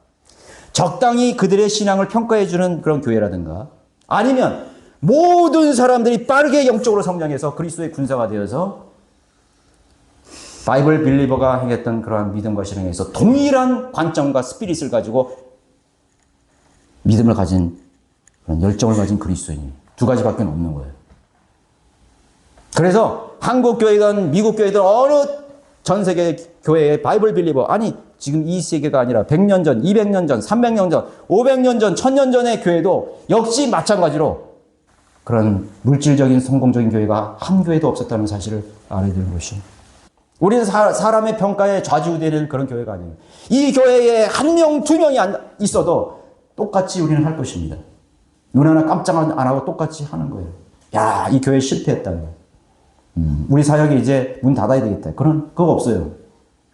적당히 그들의 신앙을 평가해주는 그런 교회라든가 아니면 모든 사람들이 빠르게 영적으로 성장해서 그리스도의 군사가 되어서 바이블 빌리버가 행했던 그러한 믿음과 실행에서 동일한 관점과 스피릿을 가지고 믿음을 가진 그런 열정을 가진 그리스도인이 두 가지밖에 없는 거예요. 그래서 한국 교회든 미국 교회든 어느 전 세계 교회의 바이블 빌리버 아니 지금 이 세계가 아니라 100년 전, 200년 전, 300년 전, 500년 전, 1000년 전의 교회도 역시 마찬가지로 그런 물질적인 성공적인 교회가 한 교회도 없었다는 사실을 알아야 되는 것이. 우리는 사람의 평가에 좌지우되는 그런 교회가 아니에요. 이 교회에 한 명, 두 명이 있어도 똑같이 우리는 할 것입니다. 눈 하나 깜짝 안 하고 똑같이 하는 거예요. 야, 이 교회 실패했다는 거예요. 우리 사역이 이제 문 닫아야 되겠다. 그거 없어요.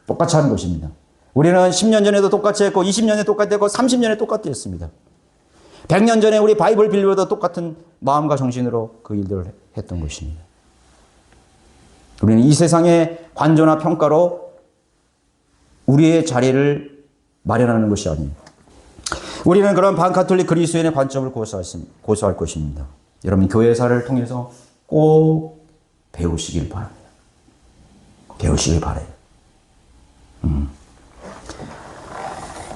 똑같이 하는 것입니다. 우리는 10년 전에도 똑같이 했고 20년에 똑같이 했고 30년에 똑같이 했습니다. 100년 전에 우리 바이블 빌리버도 똑같은 마음과 정신으로 그 일들을 했던 것입니다. 우리는 이 세상의 관조나 평가로 우리의 자리를 마련하는 것이 아니에요. 우리는 그런 반카톨릭 그리스도인의 관점을 고수할 것입니다. 여러분 교회사를 통해서 꼭 배우시길 바랍니다. 배우시길 바라요.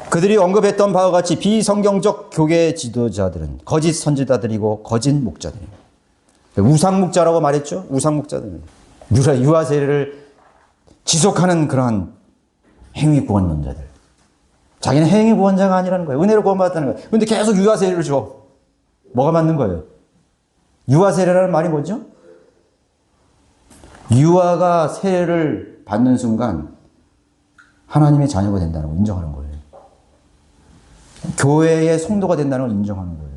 그들이 언급했던 바와 같이 비성경적 교계 지도자들은 거짓 선지자들이고 거짓 목자들입니다. 우상 목자라고 말했죠. 우상 목자들은 유아 세례를 지속하는 그러한 행위 구원론자들. 자기는 행위 구원자가 아니라는 거예요. 은혜로 구원받았다는 거예요. 그런데 계속 유아 세례를 줘. 뭐가 맞는 거예요? 유아 세례라는 말이 뭐죠? 유아가 세례를 받는 순간 하나님의 자녀가 된다는 걸 인정하는 거예요. 교회의 성도가 된다는 걸 인정하는 거예요.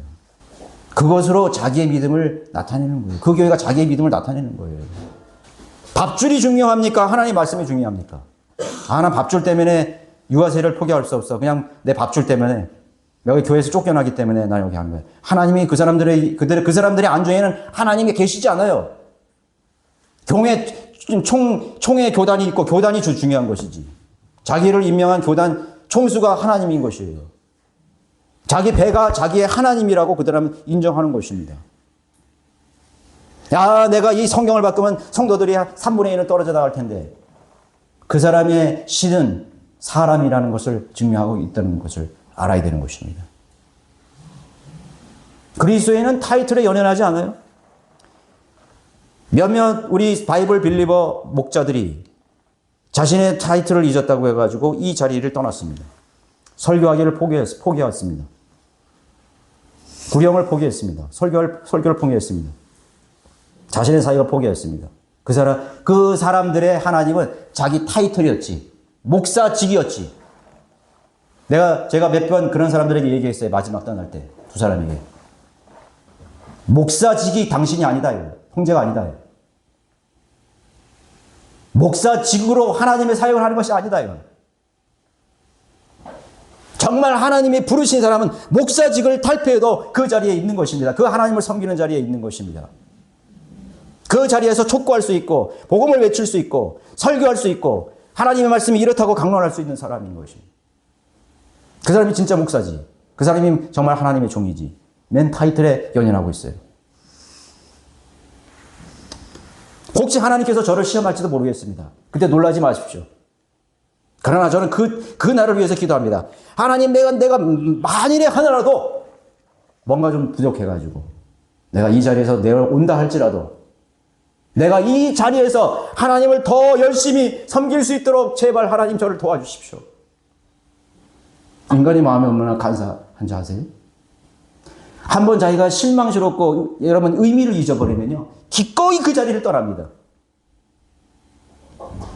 그것으로 자기의 믿음을 나타내는 거예요. 그 교회가 자기의 믿음을 나타내는 거예요. 밥줄이 중요합니까? 하나님 말씀이 중요합니까? 난 밥줄 때문에 유아 세례를 포기할 수 없어. 그냥 내 밥줄 때문에 여기 교회에서 쫓겨나기 때문에 나 여기 하는 거예요. 하나님이 그 사람들의 안중에는 하나님이 계시지 않아요. 총회 교단이 있고 교단이 중요한 것이지. 자기를 임명한 교단 총수가 하나님인 것이에요. 자기 배가 자기의 하나님이라고 그들은 인정하는 것입니다. 야, 내가 이 성경을 바꾸면 성도들이 3분의 1은 떨어져 나갈 텐데 그 사람의 신은 사람이라는 것을 증명하고 있다는 것을 알아야 되는 것입니다. 그리스도인은 타이틀에 연연하지 않아요. 몇몇 우리 바이블 빌리버 목자들이 자신의 타이틀을 잊었다고 해가지고 이 자리를 떠났습니다. 설교하기를 포기했습니다. 구령을 포기했습니다. 설교를 포기했습니다. 자신의 사역을 포기했습니다. 그 사람들의 하나님은 자기 타이틀이었지. 목사직이었지. 제가 몇 번 그런 사람들에게 얘기했어요. 마지막 떠날 때. 두 사람에게. 목사직이 당신이 아니다. 형제가 아니다. 목사직으로 하나님의 사역을 하는 것이 아니다. 정말 하나님이 부르신 사람은 목사직을 탈피해도 그 자리에 있는 것입니다. 그 하나님을 섬기는 자리에 있는 것입니다. 그 자리에서 촉구할 수 있고 복음을 외칠 수 있고 설교할 수 있고 하나님의 말씀이 이렇다고 강론할 수 있는 사람인 것입니다. 그 사람이 진짜 목사지. 그 사람이 정말 하나님의 종이지. 맨 타이틀에 연연하고 있어요. 혹시 하나님께서 저를 시험할지도 모르겠습니다. 그때 놀라지 마십시오. 그러나 저는 그 날을 위해서 기도합니다. 하나님, 내가 만일에 하나라도 뭔가 좀 부족해가지고 내가 이 자리에서 내가 온다 할지라도 내가 이 자리에서 하나님을 더 열심히 섬길 수 있도록 제발 하나님 저를 도와주십시오. 인간이 마음에 얼마나 간사한지 아세요? 한번 자기가 실망스럽고 여러분 의미를 잊어버리면요. 기꺼이 그 자리를 떠납니다.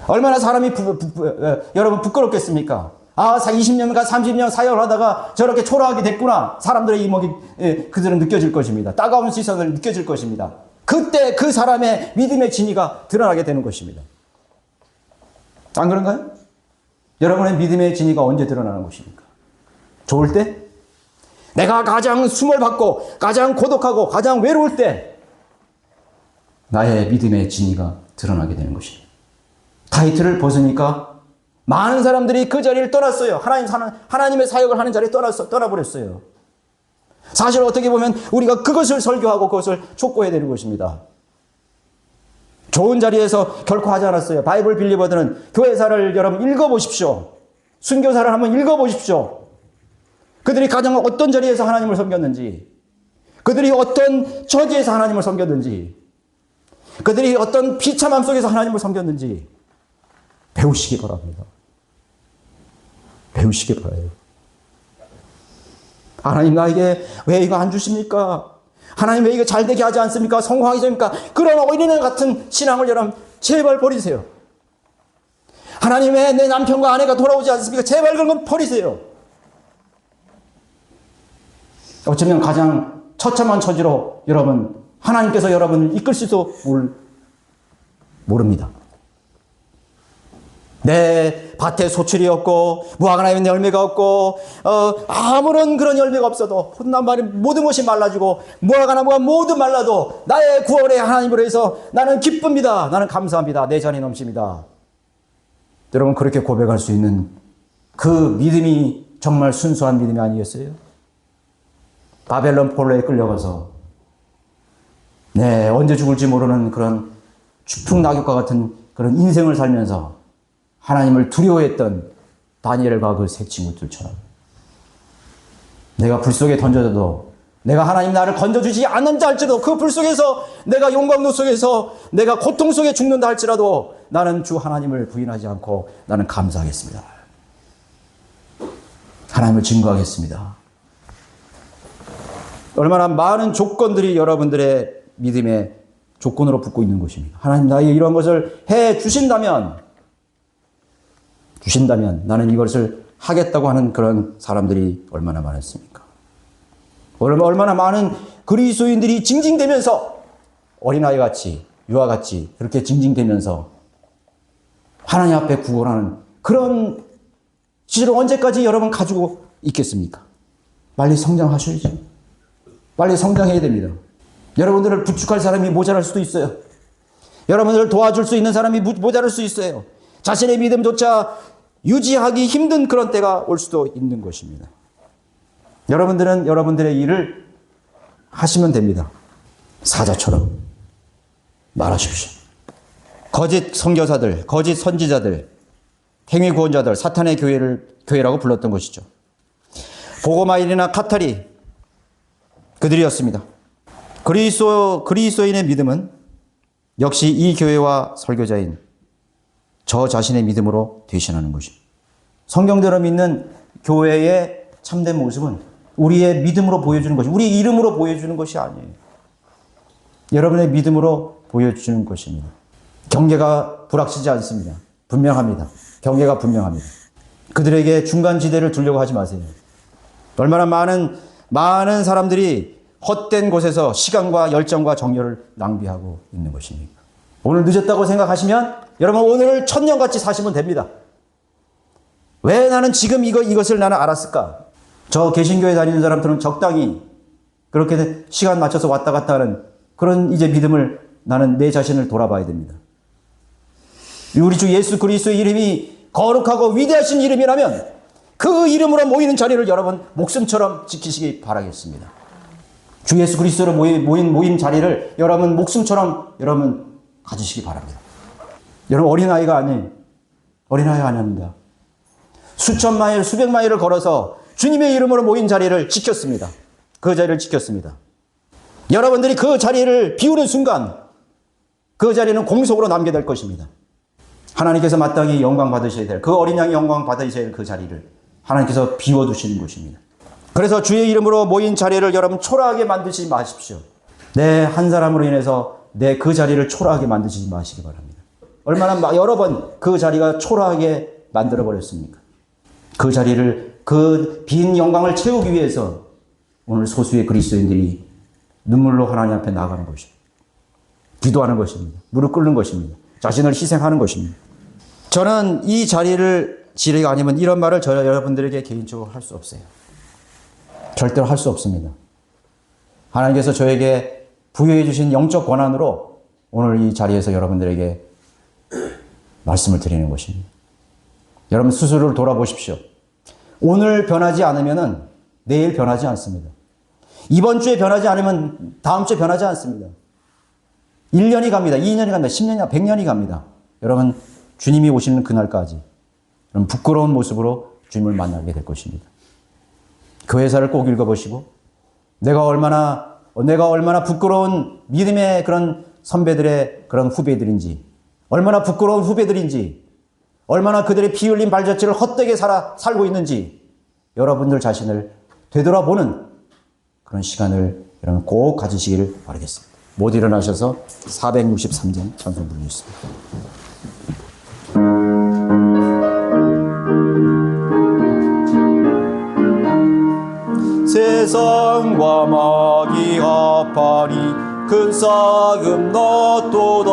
얼마나 사람이 여러분 부끄럽겠습니까? 20년간 30년 사역을 하다가 저렇게 초라하게 됐구나. 사람들의 이목이 그들은 느껴질 것입니다. 따가운 시선을 느껴질 것입니다. 그때 그 사람의 믿음의 진위가 드러나게 되는 것입니다. 안 그런가요? 여러분의 믿음의 진위가 언제 드러나는 것입니까? 좋을 때? 내가 가장 숨을 받고 가장 고독하고 가장 외로울 때 나의 믿음의 진위가 드러나게 되는 것입니다. 타이틀을 벗으니까 많은 사람들이 그 자리를 떠났어요. 하나님의 사역을 하는 자리에 떠나버렸어요. 사실 어떻게 보면 우리가 그것을 설교하고 그것을 촉구해야 되는 것입니다. 좋은 자리에서 결코 하지 않았어요. 바이블 빌리버들은 교회사를 여러분 읽어보십시오. 순교사를 한번 읽어보십시오. 그들이 가장 어떤 자리에서 하나님을 섬겼는지, 그들이 어떤 처지에서 하나님을 섬겼는지, 그들이 어떤 비참함 속에서 하나님을 섬겼는지 배우시기 바랍니다. 배우시기 바라요. 하나님 나에게 왜 이거 안 주십니까? 하나님 왜 이거 잘 되게 하지 않습니까? 성공하기 전입니까? 그런 어린애 같은 신앙을 여러분 제발 버리세요. 하나님 왜 내 남편과 아내가 돌아오지 않습니까? 제발 그런 건 버리세요. 어쩌면 가장 처참한 처지로 여러분 하나님께서 여러분을 이끌지도 모릅니다. 내 밭에 소출이 없고 무화과나무 열매가 없고 아무런 그런 열매가 없어도 모든 것이 말라지고 무화과나무가 모두 말라도 나의 구원의 하나님으로 해서 나는 기쁩니다. 나는 감사합니다. 내 잔이 넘칩니다. 여러분 그렇게 고백할 수 있는 그 믿음이 정말 순수한 믿음이 아니겠어요? 바벨론 포로에 끌려가서 언제 죽을지 모르는 그런 추풍낙엽과 같은 그런 인생을 살면서 하나님을 두려워했던 다니엘과 그 세 친구들처럼 내가 불 속에 던져져도 내가 하나님 나를 건져주지 않는다 할지라도 그 불 속에서 내가 용광로 속에서 내가 고통 속에 죽는다 할지라도 나는 주 하나님을 부인하지 않고 나는 감사하겠습니다. 하나님을 증거하겠습니다. 얼마나 많은 조건들이 여러분들의 믿음의 조건으로 붙고 있는 것입니다. 하나님 나에게 이런 것을 해 주신다면 나는 이것을 하겠다고 하는 그런 사람들이 얼마나 많았습니까? 얼마나 많은 그리스도인들이 징징대면서 어린아이 같이 유아 같이 그렇게 징징대면서 하나님 앞에 구걸하는 그런 시절을 언제까지 여러분 가지고 있겠습니까? 빨리 성장하셔야죠. 빨리 성장해야 됩니다. 여러분들을 부축할 사람이 모자랄 수도 있어요. 여러분들을 도와줄 수 있는 사람이 모자랄 수 있어요. 자신의 믿음조차 유지하기 힘든 그런 때가 올 수도 있는 것입니다. 여러분들은 여러분들의 일을 하시면 됩니다. 사자처럼 말하십시오. 거짓 선교사들, 거짓 선지자들, 행위 구원자들, 사탄의 교회라고 불렀던 것이죠. 보고마일이나 카타리 그들이었습니다. 그리스도인의 믿음은 역시 이 교회와 설교자인 저 자신의 믿음으로 대신하는 것입니다. 성경대로 믿는 교회의 참된 모습은 우리의 믿음으로 보여주는 것이, 우리 이름으로 보여주는 것이 아니에요. 여러분의 믿음으로 보여주는 것입니다. 경계가 불확실하지 않습니다. 분명합니다. 경계가 분명합니다. 그들에게 중간지대를 두려고 하지 마세요. 얼마나 많은 사람들이 헛된 곳에서 시간과 열정과 정열을 낭비하고 있는 것입니까? 오늘 늦었다고 생각하시면 여러분 오늘을 천년같이 사시면 됩니다. 왜 나는 지금 이것을 나는 알았을까? 저 개신교에 다니는 사람들은 적당히 그렇게 시간 맞춰서 왔다 갔다 하는 그런 이제 믿음을 나는 내 자신을 돌아봐야 됩니다. 우리 주 예수 그리스도의 이름이 거룩하고 위대하신 이름이라면 그 이름으로 모이는 자리를 여러분 목숨처럼 지키시기 바라겠습니다. 주 예수 그리스도로 모인 자리를 여러분 목숨처럼 여러분 가지시기 바랍니다. 여러분 어린아이가 아니에요. 어린아이가 아닙니다. 수천 마일, 수백 마일을 걸어서 주님의 이름으로 모인 자리를 지켰습니다. 그 자리를 지켰습니다. 여러분들이 그 자리를 비우는 순간 그 자리는 공속으로 남게 될 것입니다. 하나님께서 마땅히 영광 받으셔야 될, 그 어린 양이 영광 받으셔야 될 그 자리를 하나님께서 비워두시는 것입니다. 그래서 주의 이름으로 모인 자리를 여러분 초라하게 만드시지 마십시오. 내 한 사람으로 인해서 내 그 자리를 초라하게 만드시지 마시기 바랍니다. 얼마나 여러 번 그 자리가 초라하게 만들어버렸습니까? 그 자리를, 그 빈 영광을 채우기 위해서 오늘 소수의 그리스도인들이 눈물로 하나님 앞에 나가는 것입니다. 기도하는 것입니다. 무릎 꿇는 것입니다. 자신을 희생하는 것입니다. 저는 이 자리를 지리가 아니면 이런 말을 여러분들에게 개인적으로 할 수 없어요. 절대로 할 수 없습니다. 하나님께서 저에게 부여해 주신 영적 권한으로 오늘 이 자리에서 여러분들에게 말씀을 드리는 것입니다. 여러분 스스로를 돌아보십시오. 오늘 변하지 않으면 내일 변하지 않습니다. 이번 주에 변하지 않으면 다음 주에 변하지 않습니다. 1년이 갑니다. 2년이 갑니다. 10년이, 100년이 갑니다. 여러분 주님이 오시는 그날까지 여러분 부끄러운 모습으로 주님을 만나게 될 것입니다. 그 회사를 꼭 읽어보시고 내가 얼마나 부끄러운 믿음의 그런 선배들의 그런 후배들인지, 얼마나 부끄러운 후배들인지, 얼마나 그들의 피 흘린 발자취를 헛되게 살고 있는지 여러분들 자신을 되돌아보는 그런 시간을 여러분 꼭 가지시기를 바라겠습니다. 모두 일어나셔서 463장 찬송 부르겠습니다. 세상과 마귀 아파리 큰 싸움 났도다.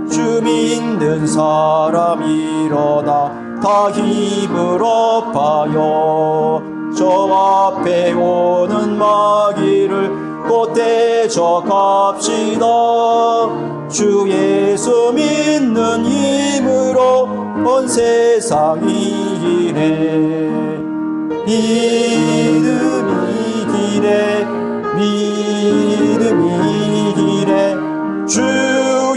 주 믿는 사람 일어나 다 힘을 업하여 저 앞에 오는 마귀를 곧 대적합시다. 주 예수 믿는 힘으로 온 세상이 이기네. 믿음이 기네, 믿음이 기네. 주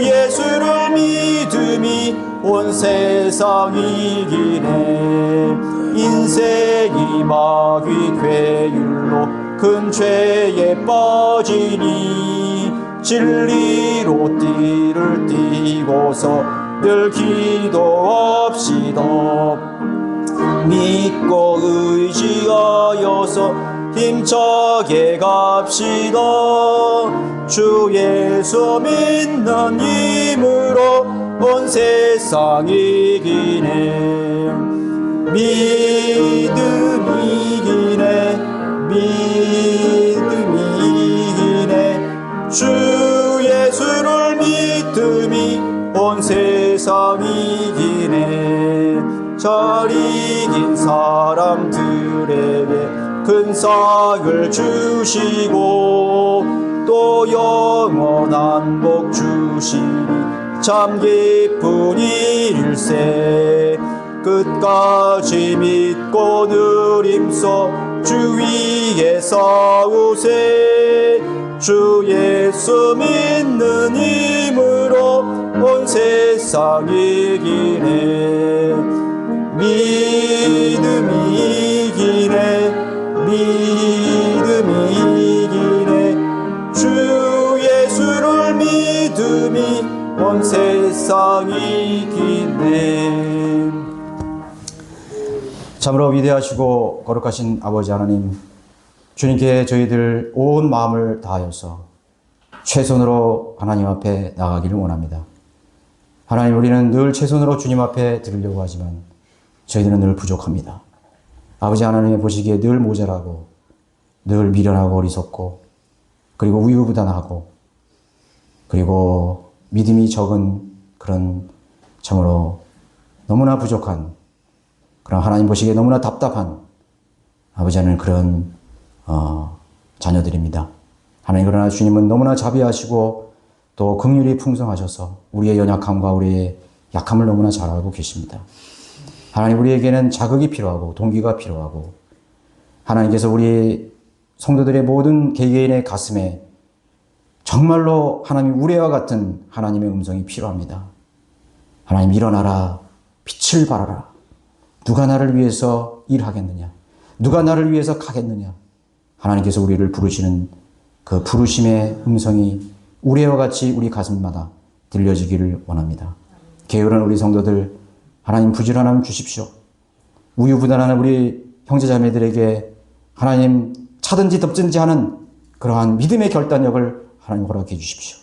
예수를 믿음이 온 세상이 이기네. 인생이 마귀 괴율로 큰 죄에 빠지니 진리로 띠를 띠고서 늘 기도합시다. 믿고 의지하여서 힘차게 갑시다. 주 예수 믿는 힘으로 온 세상 이기네. 믿음이 이기네. 믿음이 이기네. 주 예수를 믿음이 온 세상 이기네. 절 이긴 사람들에게 큰 상을 주시고 또 영원한 복 주시니 참 기쁜 일일세. 끝까지 믿고 누림소 주 위에 서우세. 주 예수 믿는 힘으로 온 세상 이기네. 믿음이 이기네. 믿음이 이기네. 주 예수를 믿음이 온 세상 이기네. 참으로 위대하시고 거룩하신 아버지 하나님, 주님께 저희들 온 마음을 다하여서 최선으로 하나님 앞에 나가기를 원합니다. 하나님, 우리는 늘 최선으로 주님 앞에 드리려고 하지만 저희들은 늘 부족합니다. 아버지 하나님의 보시기에 늘 모자라고, 늘 미련하고 어리석고, 그리고 우유부단하고, 그리고 믿음이 적은 그런 참으로 너무나 부족한, 그런 하나님 보시기에 너무나 답답한 아버지 하나님 그런 자녀들입니다. 하나님, 그러나 주님은 너무나 자비하시고 또 긍휼이 풍성하셔서 우리의 연약함과 우리의 약함을 너무나 잘 알고 계십니다. 하나님, 우리에게는 자극이 필요하고 동기가 필요하고, 하나님께서 우리 성도들의 모든 개개인의 가슴에 정말로 하나님 우레와 같은 하나님의 음성이 필요합니다. 하나님, 일어나라, 빛을 발하라. 누가 나를 위해서 일하겠느냐? 누가 나를 위해서 가겠느냐? 하나님께서 우리를 부르시는 그 부르심의 음성이 우레와 같이 우리 가슴마다 들려지기를 원합니다. 게으른 우리 성도들, 하나님 부지런함 주십시오. 우유부단한 우리 형제자매들에게 하나님 차든지 덮든지 하는 그러한 믿음의 결단력을 하나님 허락해 주십시오.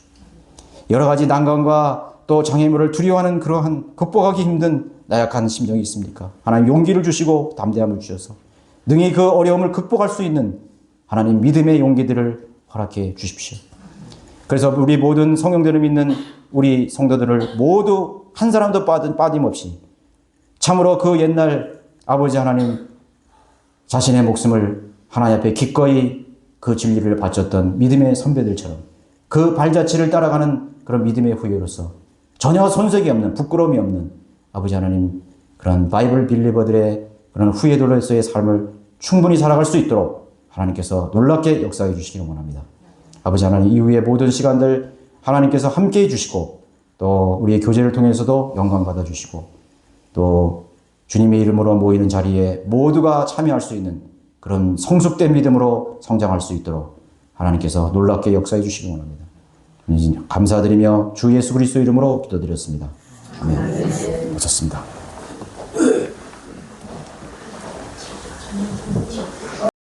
여러 가지 난관과 또 장애물을 두려워하는 그러한 극복하기 힘든 나약한 심정이 있습니까? 하나님 용기를 주시고 담대함을 주셔서 능히 그 어려움을 극복할 수 있는 하나님 믿음의 용기들을 허락해 주십시오. 그래서 우리 모든 성령들을 믿는 우리 성도들을 모두 한 사람도 빠짐없이 참으로 그 옛날 아버지 하나님 자신의 목숨을 하나님 앞에 기꺼이 그 진리를 바쳤던 믿음의 선배들처럼 그 발자취를 따라가는 그런 믿음의 후예로서 전혀 손색이 없는, 부끄러움이 없는 아버지 하나님 그런 바이블 빌리버들의 그런 후예들로서의 삶을 충분히 살아갈 수 있도록 하나님께서 놀랍게 역사해 주시기를 원합니다. 아버지 하나님, 이후의 모든 시간들 하나님께서 함께해 주시고 또 우리의 교제를 통해서도 영광 받아 주시고 또 주님의 이름으로 모이는 자리에 모두가 참여할 수 있는 그런 성숙된 믿음으로 성장할 수 있도록 하나님께서 놀랍게 역사해 주시기 원합니다. 감사드리며 주 예수 그리스도 이름으로 기도드렸습니다. 아멘. 고맙습니다.